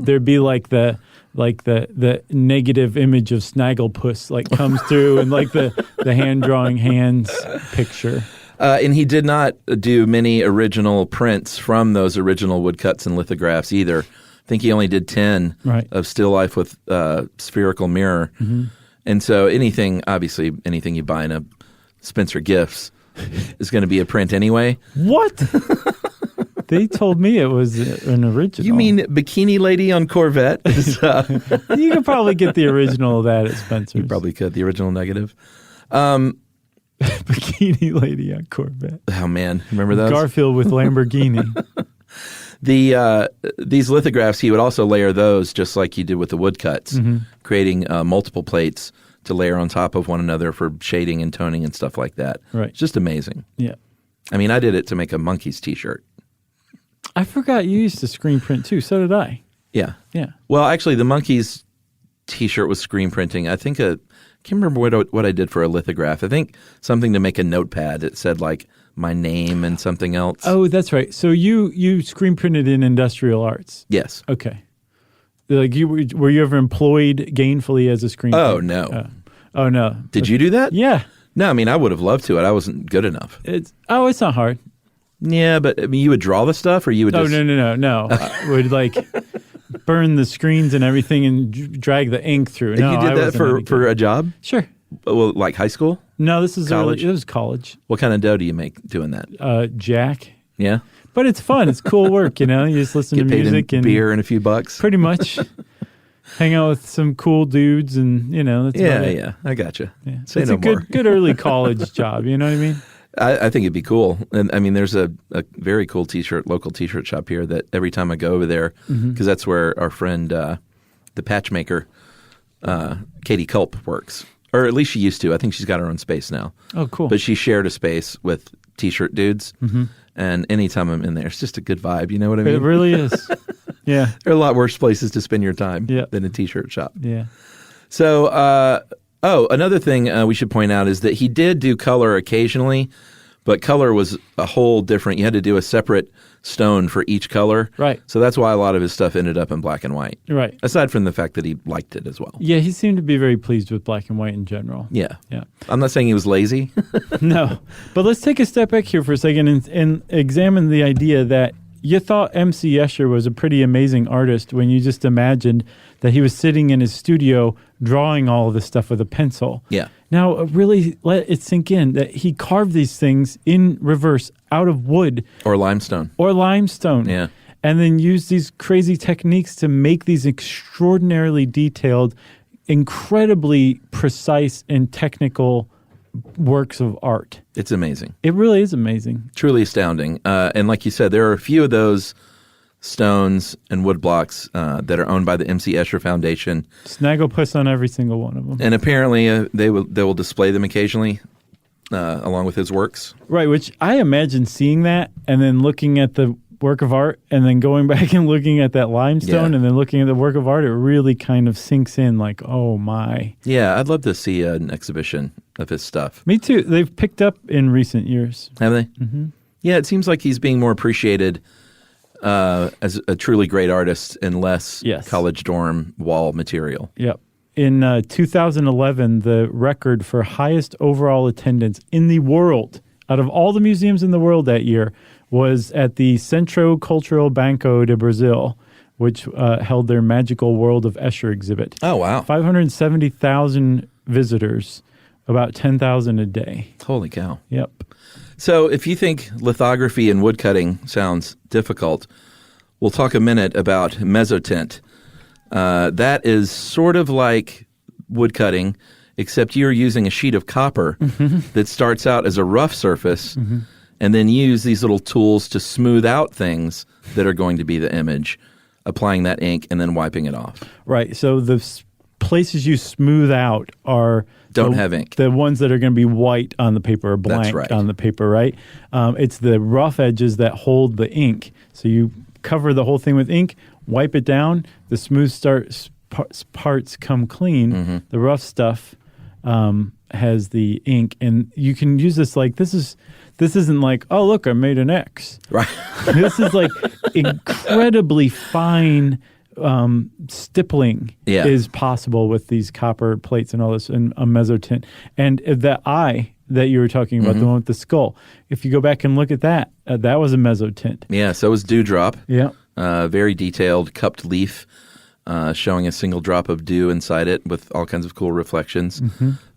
there'd be like the negative image of Snagglepuss like comes through and like the hand drawing hands picture. And he did not do many original prints from those original woodcuts and lithographs either. I think he only did 10 of still life with spherical mirror. And so anything you buy in a Spencer Gifts is going to be a print anyway. What? They told me it was an original. You mean Bikini Lady on Corvette? You could probably get the original of that at Spencer's. You probably could, the original negative. Bikini Lady on Corvette. Oh, man. Remember those? Garfield with Lamborghini. These lithographs, he would also layer those just like he did with the woodcuts, creating multiple plates to layer on top of one another for shading and toning and stuff like that. Right. It's just amazing. Yeah. I mean, I did it to make a Monkeys t-shirt. I forgot you used to screen print too. So did I. Yeah. Yeah. Well, actually, the Monkeys t-shirt was screen printing. I think I can't remember what I did for a lithograph. I think something to make a notepad. It said like my name and something else. Oh, that's right. So you screen printed in industrial arts. Yes. Okay. Like were you ever employed gainfully as a screen printer? Oh, no. Oh, no. Did you do that? Yeah. No, I mean, I would have loved to. I wasn't good enough. It's not hard. Yeah, but I mean, you would draw the stuff, or you would just... No. I would like burn the screens and everything and drag the ink through. No, you did that for a job? Sure. Well, like high school? No, this is college. It was college. What kind of dough do you make doing that? Jack. Yeah. But it's fun. It's cool work, you know. You just listen Get to paid music in and beer and a few bucks. Pretty much. hang out with some cool dudes, and that's about it. Yeah, I gotcha. Yeah. Say It's no a more. good early college job. You know what I mean? I think it'd be cool. And I mean, there's a very cool local t-shirt shop here that every time I go over there, because that's where our friend, the patch maker, Katie Culp works. Or at least she used to. I think she's got her own space now. Oh, cool. But she shared a space with t-shirt dudes. And anytime I'm in there, it's just a good vibe. You know what I mean? It really is. Yeah. There are a lot worse places to spend your time Yeah. than a t-shirt shop. Yeah. So, another thing we should point out is that he did do color occasionally, but color was a whole different. You had to do a separate stone for each color. Right. So that's why a lot of his stuff ended up in black and white. Right. Aside from the fact that he liked it as well. Yeah, he seemed to be very pleased with black and white in general. Yeah. Yeah. I'm not saying he was lazy. No. But let's take a step back here for a second and examine the idea that you thought MC Escher was a pretty amazing artist when you just imagined that he was sitting in his studio drawing all of this stuff with a pencil. Yeah. Now, really let it sink in that he carved these things in reverse out of wood. Or limestone. Yeah. And then used these crazy techniques to make these extraordinarily detailed, incredibly precise and technical works of art. It's amazing. It really is amazing. Truly astounding. And like you said, there are a few of those stones and wood blocks that are owned by the MC Escher Foundation. Snagglepuss on every single one of them. And apparently they will display them occasionally along with his works. Right, which I imagine seeing that and then looking at the work of art and then going back and looking at that limestone and then looking at the work of art, it really kind of sinks in like, oh my. Yeah, I'd love to see an exhibition of his stuff. Me too. They've picked up in recent years. Have they? Mm-hmm. Yeah, it seems like he's being more appreciated as a truly great artist and less college dorm wall material. Yep. In 2011, the record for highest overall attendance in the world, out of all the museums in the world that year, was at the Centro Cultural Banco de Brazil, which held their Magical World of Escher exhibit. Oh, wow. 570,000 visitors, about 10,000 a day. Holy cow. Yep. So if you think lithography and woodcutting sounds difficult, we'll talk a minute about mezzotint. That is sort of like woodcutting, except you're using a sheet of copper that starts out as a rough surface and then use these little tools to smooth out things that are going to be the image, applying that ink and then wiping it off. Right. So the places you smooth out are don't have ink. The ones that are going to be white on the paper or blank on the paper, right? It's the rough edges that hold the ink. So you cover the whole thing with ink, wipe it down, the smooth parts come clean. The rough stuff has the ink, and you can use this like this isn't like, oh look, I made an X. Right. This is like incredibly fine stippling is possible with these copper plates and all this and a mezzotint. And the eye that you were talking about, the one with the skull, if you go back and look at that, that was a mezzotint. Yeah, so was Dewdrop. Yeah. Very detailed cupped leaf showing a single drop of dew inside it with all kinds of cool reflections.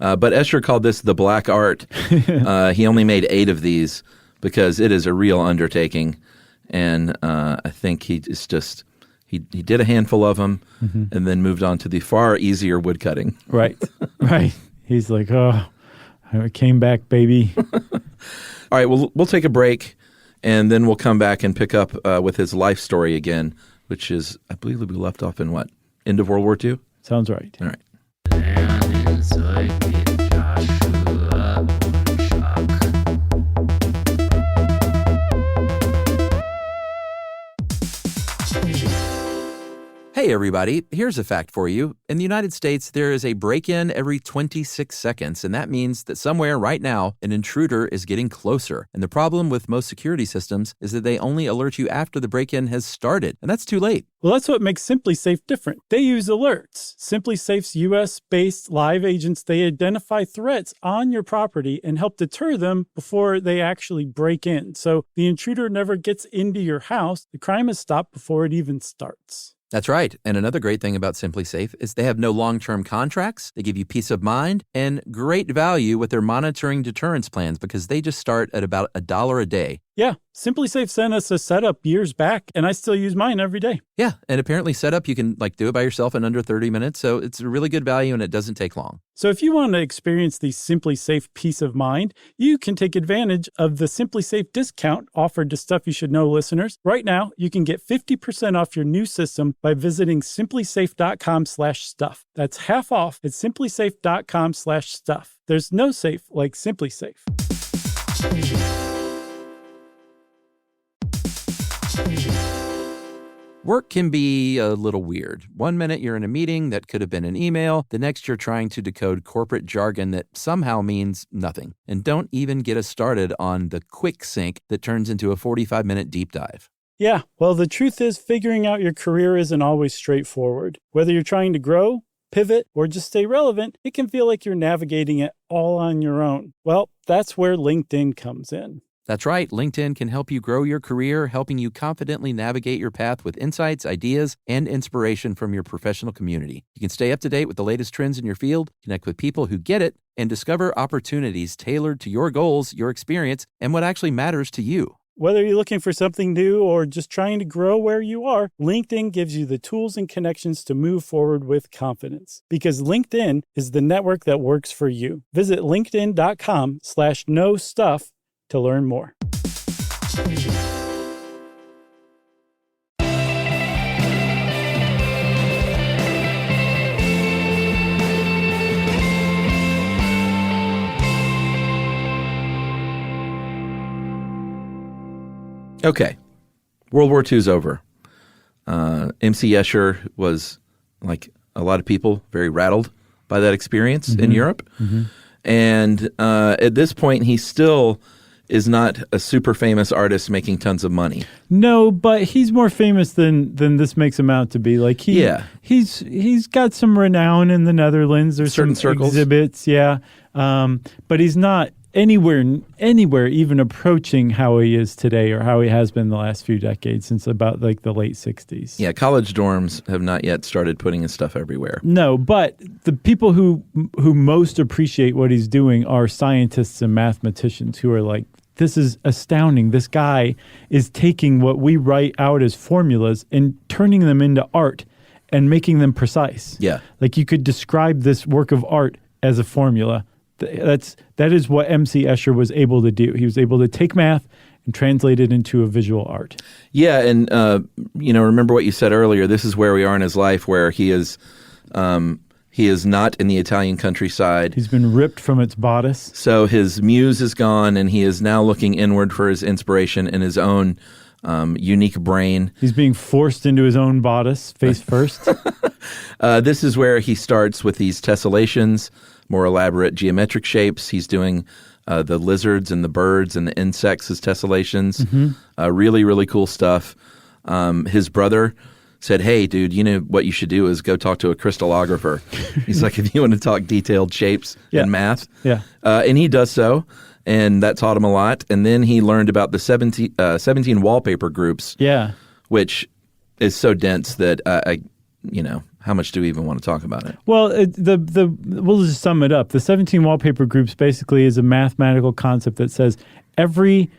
But Escher called this the black art. He only made 8 of these because it is a real undertaking. And I think he did a handful of them and then moved on to the far easier woodcutting. Right, right. He's like, oh, I came back, baby. All right, well, we'll take a break, and then we'll come back and pick up with his life story again, which is, I believe we left off in what? End of World War II? Sounds right. All right. Hey everybody, here's a fact for you. In the United States, there is a break-in every 26 seconds, and that means that somewhere right now, an intruder is getting closer. And the problem with most security systems is that they only alert you after the break-in has started, and that's too late. Well, that's what makes Simply Safe different. They use alerts. Simply Safe's U.S.-based live agents, they identify threats on your property and help deter them before they actually break in. So the intruder never gets into your house. The crime is stopped before it even starts. That's right. And another great thing about Simply Safe is they have no long-term contracts. They give you peace of mind and great value with their monitoring deterrence plans because they just start at about $1 a day. Yeah, Simply Safe sent us a setup years back, and I still use mine every day. Yeah, and apparently setup, you can do it by yourself in under 30 minutes, so it's a really good value and it doesn't take long. So if you want to experience the Simply Safe peace of mind, you can take advantage of the Simply Safe discount offered to Stuff You Should Know listeners. Right now, you can get 50% off your new system by visiting simplysafe.com/stuff. That's half off at simplysafe.com/stuff. There's no safe like Simply Safe. Work can be a little weird. One minute you're in a meeting that could have been an email. The next you're trying to decode corporate jargon that somehow means nothing. And don't even get us started on the quick sync that turns into a 45-minute deep dive. Yeah, well, the truth is figuring out your career isn't always straightforward. Whether you're trying to grow, pivot, or just stay relevant, it can feel like you're navigating it all on your own. Well, that's where LinkedIn comes in. That's right. LinkedIn can help you grow your career, helping you confidently navigate your path with insights, ideas, and inspiration from your professional community. You can stay up to date with the latest trends in your field, connect with people who get it, and discover opportunities tailored to your goals, your experience, and what actually matters to you. Whether you're looking for something new or just trying to grow where you are, LinkedIn gives you the tools and connections to move forward with confidence. Because LinkedIn is the network that works for you. Visit linkedin.com/knowstuff to learn more. Okay. World War II's over. MC Escher was, like a lot of people, very rattled by that experience in Europe. Mm-hmm. And at this point, he still is not a super famous artist making tons of money. No, but he's more famous than this makes him out to be. Like he's got some renown in the Netherlands. There's certain some circles. Exhibits, yeah. But he's not anywhere even approaching how he is today or how he has been the last few decades, since about like the late 60s. Yeah, college dorms have not yet started putting his stuff everywhere. No, but the people who most appreciate what he's doing are scientists and mathematicians who are like, this is astounding. This guy is taking what we write out as formulas and turning them into art and making them precise. Yeah. Like you could describe this work of art as a formula. That is what MC Escher was able to do. He was able to take math and translate it into a visual art. Yeah, and remember what you said earlier. This is where we are in his life, where he is not in the Italian countryside. He's been ripped from its bodice. So his muse is gone, and he is now looking inward for his inspiration in his own unique brain. He's being forced into his own bodice, face first. This is where he starts with these tessellations, more elaborate geometric shapes. He's doing the lizards and the birds and the insects as tessellations. Mm-hmm. Really, really cool stuff. His brother said, hey, dude, you know what you should do is go talk to a crystallographer. He's like, if you want to talk detailed shapes and math. Yeah. And he does so, and that taught him a lot. And then he learned about the 17 wallpaper groups, which is so dense that, how much do we even want to talk about it? Well, we'll just sum it up. The 17 wallpaper groups basically is a mathematical concept that says every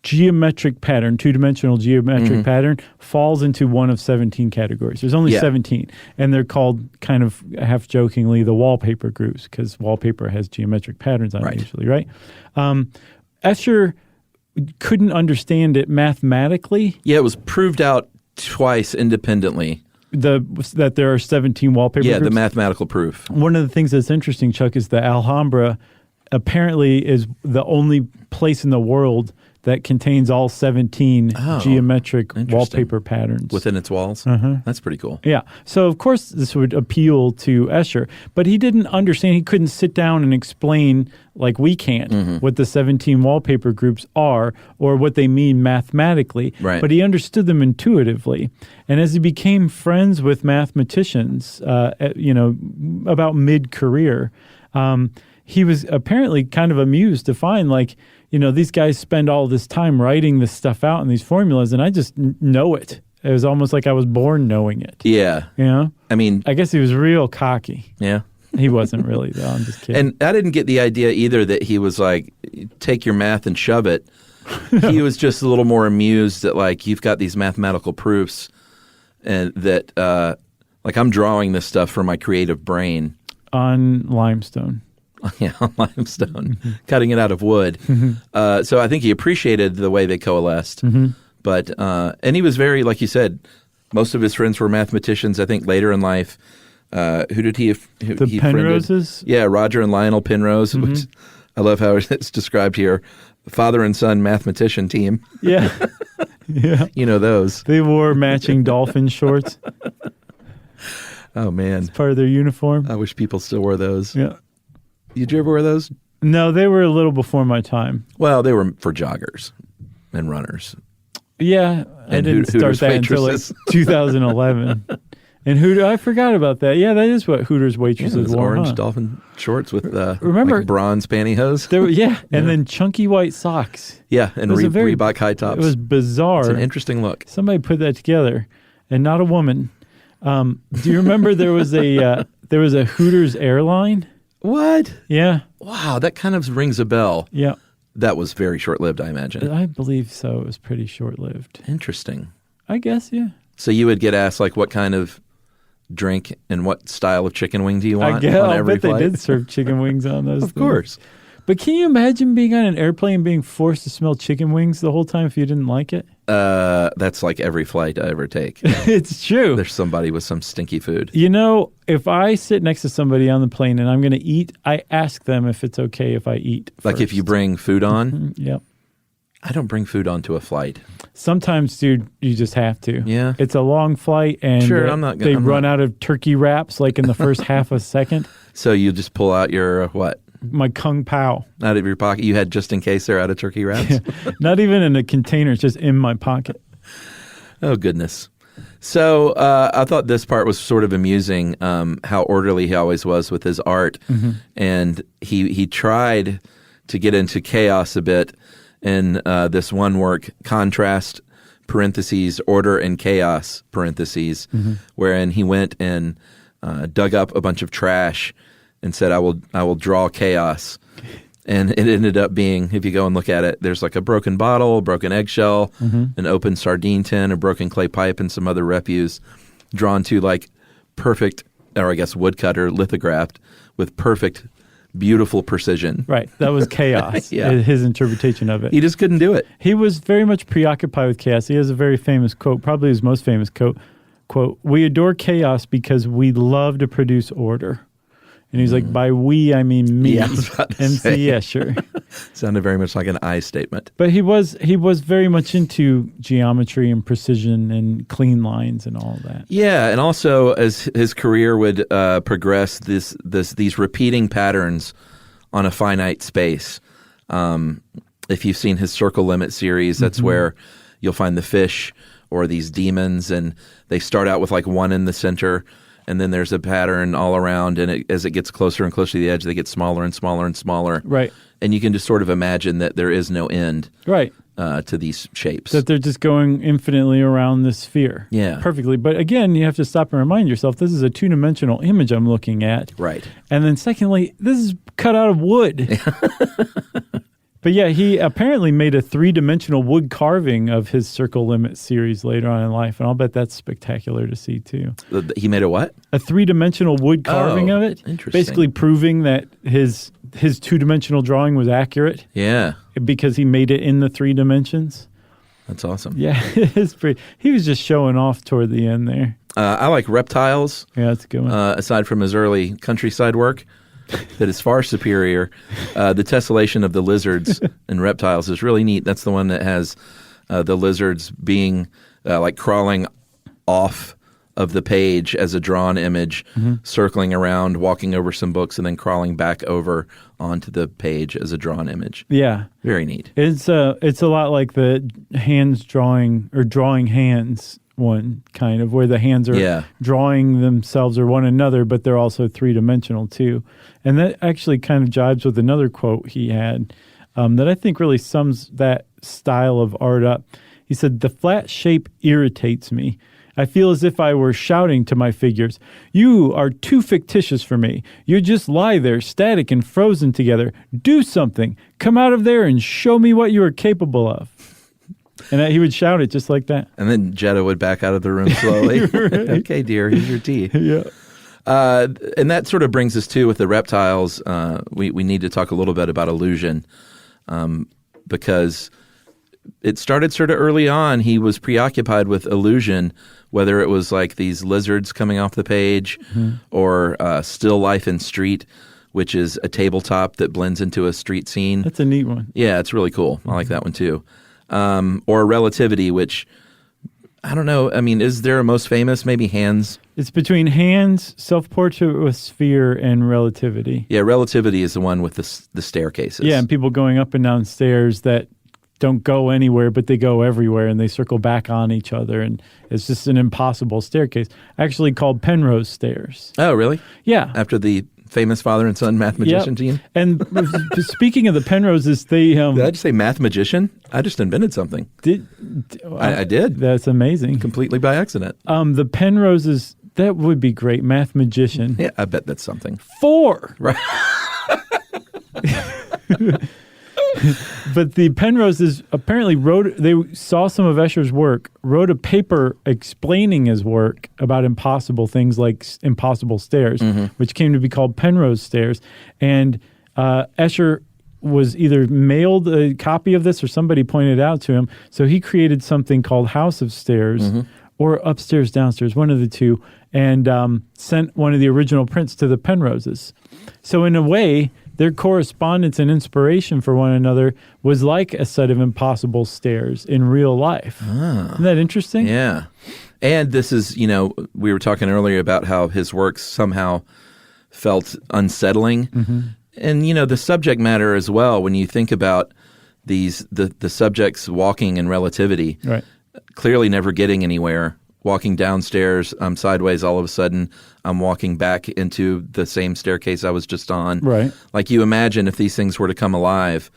geometric pattern, two-dimensional geometric pattern, falls into one of 17 categories. There's only 17, and they're called, kind of half-jokingly, the wallpaper groups, because wallpaper has geometric patterns on it usually, right? Escher couldn't understand it mathematically. Yeah, it was proved out twice independently. That there are 17 wallpaper groups? Yeah, the mathematical proof. One of the things that's interesting, Chuck, is the Alhambra apparently is the only place in the world that contains all 17 geometric wallpaper patterns. Within its walls? That's pretty cool. Yeah. So, of course, this would appeal to Escher, but he didn't understand. He couldn't sit down and explain, like we can, what the 17 wallpaper groups are or what they mean mathematically. Right. But he understood them intuitively. And as he became friends with mathematicians, about mid-career, he was apparently kind of amused to find, like, these guys spend all this time writing this stuff out in these formulas, and I just know it. It was almost like I was born knowing it. Yeah. I mean, I guess he was real cocky. Yeah. He wasn't really, though. I'm just kidding. And I didn't get the idea either that he was like, take your math and shove it. He was just a little more amused that, like, you've got these mathematical proofs and that, like, I'm drawing this stuff for my creative brain. On limestone. Yeah, on limestone, cutting it out of wood. So I think he appreciated the way they coalesced. But, and he was very, like you said, most of his friends were mathematicians. I think later in life, who did he? The Penroses? Yeah, Roger and Lionel Penrose. Which I love how it's described here. Father and son mathematician team. Yeah. Yeah. You know those. They wore matching dolphin shorts. Oh, man. It's part of their uniform. I wish people still wore those. Yeah. Did you ever wear those? No, they were a little before my time. Well, they were for joggers and runners. Yeah. I And didn't start Hooters that until like waitresses. 2011. And I forgot about that. Yeah, that is what Hooters Yeah, waitresses those wore. orange huh? dolphin shorts with Remember- like bronze pantyhose. And then chunky white socks. Yeah, and It was a very- Reebok high tops. It was bizarre. It's an interesting look. Somebody put that together, and not a woman. Do you remember there was a Hooters airline? What? Yeah, Wow, that kind of rings a bell. yeah. That was very short-lived, I imagine. I believe so. It was pretty short-lived. Interesting. I guess, yeah. So you would get asked, like, what kind of drink and what style of chicken wing do you want I guess. on I every bet they flight? did serve chicken wings on those. Of things. course. But can you imagine being on an airplane and being forced to smell chicken wings the whole time if you didn't like it? That's like every flight I ever take. It's true. There's somebody with some stinky food. You know, if I sit next to somebody on the plane and I'm going to eat, I ask them if it's okay if I eat Like if first. you bring food on. Yep. I don't bring food onto a flight. Sometimes, dude, you just have to. Yeah. It's a long flight, and Sure, I'm not gonna- they I'm run not- out of turkey wraps like in the first half a second. So you just pull out your what? My Kung Pao. Out of your pocket? You had just in case they're out of turkey wraps? Not even in a container, it's just in my pocket. Oh, goodness. So I thought this part was sort of amusing, how orderly he always was with his art. And he tried to get into chaos a bit in this one work, Contrast, parentheses, Order and Chaos, parentheses, wherein he went and dug up a bunch of trash and said, I will draw chaos. And it ended up being, if you go and look at it, there's like a broken bottle, a broken eggshell, an open sardine tin, a broken clay pipe, and some other refuse drawn to like perfect, or I guess woodcutter, lithographed with perfect, beautiful precision. Right. That was chaos, Yeah. his interpretation of it. He just couldn't do it. He was very much preoccupied with chaos. He has a very famous quote, probably his most famous quote, "We adore chaos because we love to produce order." And he's like, by we, I mean me, Yeah, I was about to MC say. Escher. Sounded very much like an I statement. But he was very much into geometry and precision and clean lines and all that. Yeah, and also as his career would progress, these repeating patterns on a finite space. If you've seen his Circle Limit series, that's where you'll find the fish or these demons, and they start out with like one in the center, and then there's a pattern all around, and as it gets closer and closer to the edge, they get smaller and smaller and smaller. Right. And you can just sort of imagine that there is no end Right. to these shapes. That they're just going infinitely around this sphere. Yeah. Perfectly. But again, you have to stop and remind yourself this is a two-dimensional image I'm looking at. Right. And then secondly, this is cut out of wood. But yeah, he apparently made a three-dimensional wood carving of his Circle Limit series later on in life, and I'll bet that's spectacular to see too. He made a what? A three-dimensional wood carving Oh, of it, interesting. basically proving that his two-dimensional drawing was accurate Yeah. because he made it in the 3 dimensions. That's awesome. Yeah, it's pretty. He was just showing off toward the end there. I like Reptiles, Yeah, that's a good one. aside from his early countryside work, that is far superior. The tessellation of the lizards and reptiles is really neat. That's the one that has the lizards being like crawling off of the page as a drawn image, circling around, walking over some books, and then crawling back over onto the page as a drawn image. Yeah, Very neat. it's a lot like the hands drawing or drawing hands one, kind of, where the hands are Yeah. drawing themselves or one another, but they're also three-dimensional too. And that actually kind of jibes with another quote he had that I think really sums that style of art up. He said, "The flat shape irritates me, I feel as if I were shouting to my figures, "You are too fictitious for me. You just lie there, static and frozen together. Do something. Come out of there and show me what you are capable of." And he would shout it just like that. And then Jetta would back out of the room slowly. Right. Okay, dear, here's your tea. Yeah. And that sort of brings us to, with the reptiles, we need to talk a little bit about illusion, because it started sort of early on. He was preoccupied with illusion, whether it was like these lizards coming off the page or still life in street, which is a tabletop that blends into a street scene. That's a neat one. Yeah, it's really cool. I like that one too. Or relativity, which I don't know. I mean, is there a most famous? Maybe Hands. It's between Hands, Self-Portrait with Sphere, and Relativity. Yeah, relativity is the one with the staircases. Yeah, and people going up and down stairs that don't go anywhere, but they go everywhere, and they circle back on each other, and it's just an impossible staircase. Actually called Penrose Stairs. Oh, really? Yeah. After the famous father and son math magician team? And speaking of the Penroses, they... Did I just say math magician? I just invented something. I did. That's amazing. Completely by accident. The Penroses, that would be great. Math magician. Yeah, I bet that's something. 4! Right. But the Penroses apparently they saw some of Escher's work, wrote a paper explaining his work about impossible things like impossible stairs, which came to be called Penrose Stairs. And Escher was either mailed a copy of this or somebody pointed it out to him. So he created something called House of Stairs or Upstairs, Downstairs, one of the two, and sent one of the original prints to the Penroses. So in a way, their correspondence and inspiration for one another was like a set of impossible stairs in real life. Isn't that interesting? Yeah. And this is, we were talking earlier about how his works somehow felt unsettling. And, the subject matter as well, when you think about the subjects walking in relativity, right, clearly never getting anywhere. Walking downstairs, I'm sideways, all of a sudden I'm walking back into the same staircase I was just on. Right. Like you imagine if these things were to come alive,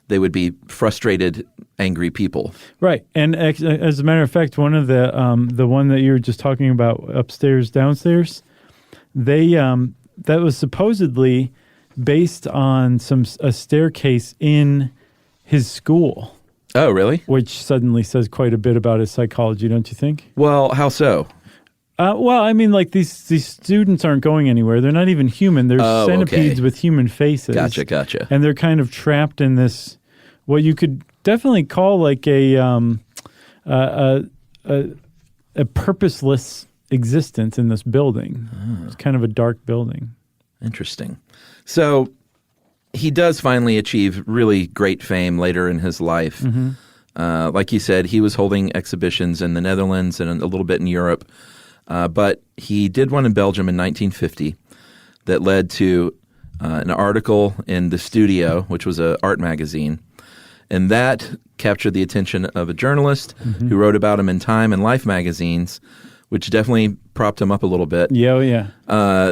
they would be frustrated, angry people. Right. And as a matter of fact, one of the one that you were just talking about, Upstairs, Downstairs, that was supposedly based on a staircase in his school. Oh, really? Which suddenly says quite a bit about his psychology, don't you think? Well, how so? Well, I mean, like these students aren't going anywhere. They're not even human. They're centipedes with human faces. Gotcha. And they're kind of trapped in this, what you could definitely call like a purposeless existence in this building. It's kind of a dark building. Interesting. So he does finally achieve really great fame later in his life. Like you said, he was holding exhibitions in the Netherlands and a little bit in Europe. But he did one in Belgium in 1950 that led to an article in The Studio, which was an art magazine. And that captured the attention of a journalist who wrote about him in Time and Life magazines, which definitely propped him up a little bit. Yeah, yeah.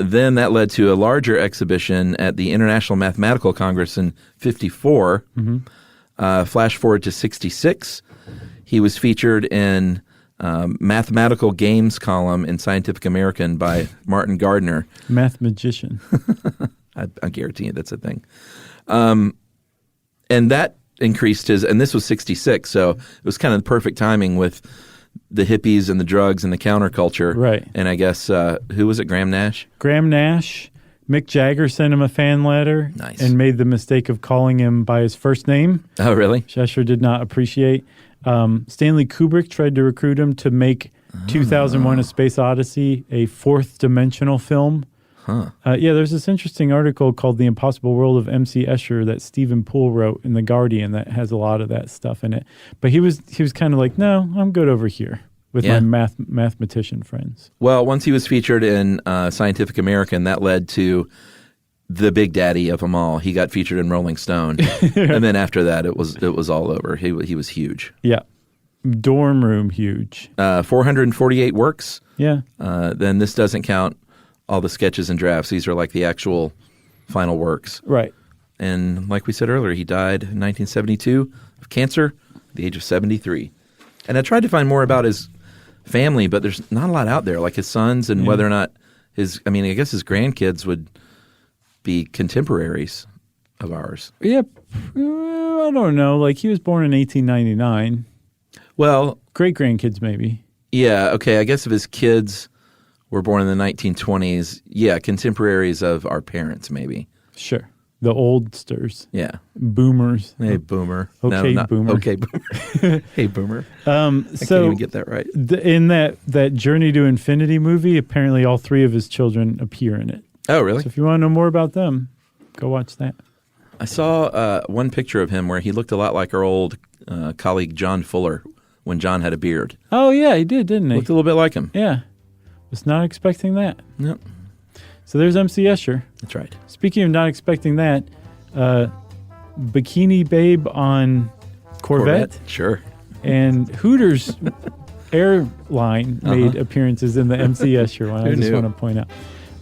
Then that led to a larger exhibition at the International Mathematical Congress in 54. Flash forward to 66. He was featured in Mathematical Games column in Scientific American by Martin Gardner. Math magician. I guarantee you that's a thing. And that increased and this was 66, so it was kind of the perfect timing with the hippies and the drugs and the counterculture. Right. And I guess, who was it, Graham Nash? Graham Nash. Mick Jagger sent him a fan letter. Nice. And made the mistake of calling him by his first name. Oh, really? Which Escher did not appreciate. Stanley Kubrick tried to recruit him to make 2001: A Space Odyssey a fourth dimensional film. There's this interesting article called The Impossible World of MC Escher that Stephen Poole wrote in The Guardian that has a lot of that stuff in it. But he was kind of like, no, I'm good over here with my mathematician friends. Well, once he was featured in Scientific American, that led to the big daddy of them all. He got featured in Rolling Stone. And then after that, it was all over. He was huge. Yeah. Dorm room huge. 448 works. Yeah. Then this doesn't count all the sketches and drafts. These are like the actual final works. Right. And like we said earlier, he died in 1972 of cancer at the age of 73. And I tried to find more about his family, but there's not a lot out there, like his sons and whether or not I guess his grandkids would be contemporaries of ours. Yeah, I don't know. Like, he was born in 1899. Well, great-grandkids maybe. Yeah, okay. I guess if his kids were born in the 1920s, yeah, contemporaries of our parents maybe. Sure. The oldsters. Yeah. Boomers. Hey, boomer. Okay, boomer. Okay, boomer. Hey, boomer. I can't even get that right. In that Journey to Infinity movie, apparently all 3 of his children appear in it. Oh, really? So if you want to know more about them, go watch that. I saw one picture of him where he looked a lot like our old colleague John Fuller when John had a beard. Oh, yeah, he did, didn't he? Looked a little bit like him. Yeah. Was not expecting that. Yep. So there's MC Escher. That's right. Speaking of not expecting that, Bikini Babe on Corvette. Sure. And Hooters Airline made appearances in the MC Escher one. I just want to point out.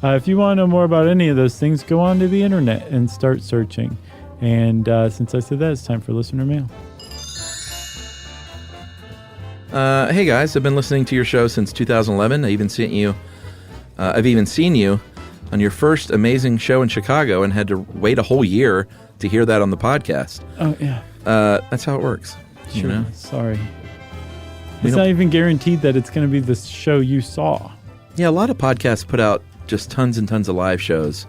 If you want to know more about any of those things, go on to the internet and start searching. And since I said that, it's time for listener mail. Hey guys, I've been listening to your show since 2011. I've even seen you on your first amazing show in Chicago and had to wait a whole year to hear that on the podcast. Oh, yeah. That's how it works. Sure. You know? Sorry. It's not even guaranteed that it's going to be the show you saw. Yeah, a lot of podcasts put out just tons and tons of live shows.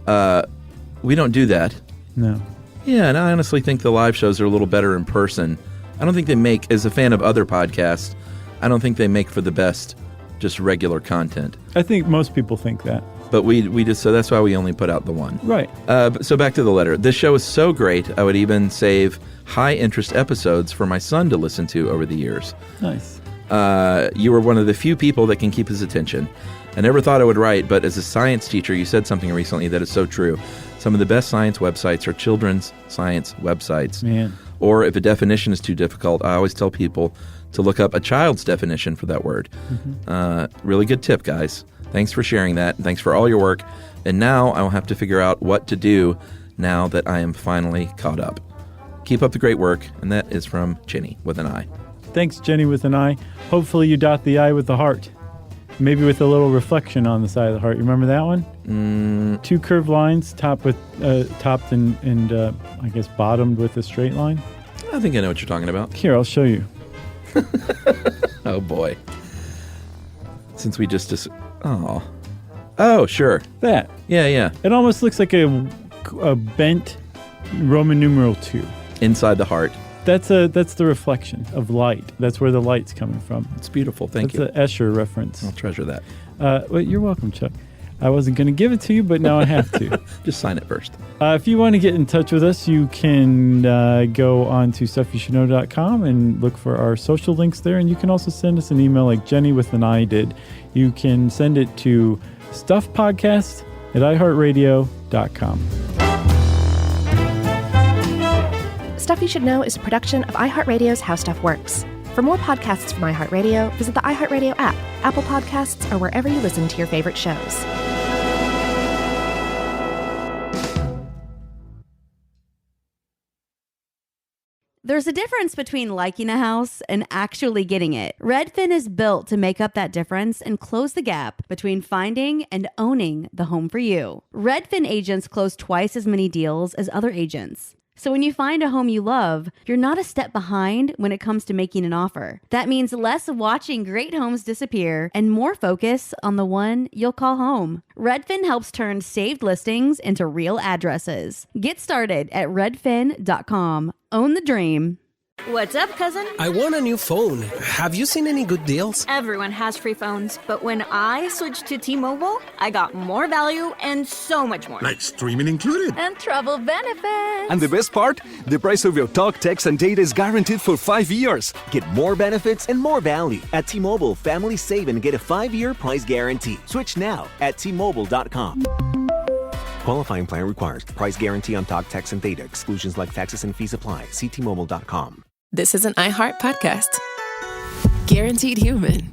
We don't do that. No. Yeah, and I honestly think the live shows are a little better in person. I don't think they make, as a fan of other podcasts, I don't think they make for the best just regular content. I think most people think that. But we just, so that's why we only put out the one. Right. So back to the letter. This show is so great, I would even save high-interest episodes for my son to listen to over the years. Nice. You were one of the few people that can keep his attention. I never thought I would write, but as a science teacher, you said something recently that is so true. Some of the best science websites are children's science websites. Man. Or if a definition is too difficult, I always tell people to look up a child's definition for that word. Mm-hmm. Really good tip, guys. Thanks for sharing that. Thanks for all your work. And now I will have to figure out what to do now that I am finally caught up. Keep up the great work. And that is from Jenny with an I. Thanks, Jenny with an I. Hopefully you dot the I with the heart. Maybe with a little reflection on the side of the heart. You remember that one? 2 curved lines, topped and I guess bottomed with a straight line. I think I know what you're talking about. Here, I'll show you. Oh, boy. Since we just... Oh, sure. That. Yeah. It almost looks like a bent Roman numeral 2. Inside the heart. That's the reflection of light. That's where the light's coming from. It's beautiful. Thank you. That's an Escher reference. I'll treasure that. Well, you're welcome, Chuck. I wasn't going to give it to you, but now I have to. Just sign it first. If you want to get in touch with us, you can go on to stuffyoushouldknow.com and look for our social links there. And you can also send us an email like Jenny with an I did. You can send it to stuffpodcast@iheartradio.com. Stuff You Should Know is a production of iHeartRadio's How Stuff Works. For more podcasts from iHeartRadio, visit the iHeartRadio app, Apple Podcasts, or wherever you listen to your favorite shows. There's a difference between liking a house and actually getting it. Redfin is built to make up that difference and close the gap between finding and owning the home for you. Redfin agents close twice as many deals as other agents. So when you find a home you love, you're not a step behind when it comes to making an offer. That means less watching great homes disappear and more focus on the one you'll call home. Redfin helps turn saved listings into real addresses. Get started at redfin.com. Own the dream. What's up, cousin? I want a new phone. Have you seen any good deals? Everyone has free phones, but when I switched to T-Mobile, I got more value and so much more. Like streaming included. And travel benefits. And the best part? The price of your talk, text, and data is guaranteed for 5 years. Get more benefits and more value. At T-Mobile, families save and get a 5-year price guarantee. Switch now at T-Mobile.com. Qualifying plan requires price guarantee on talk, text, and data. Exclusions like taxes and fees apply. See T-Mobile.com. This is an iHeart podcast. Guaranteed human.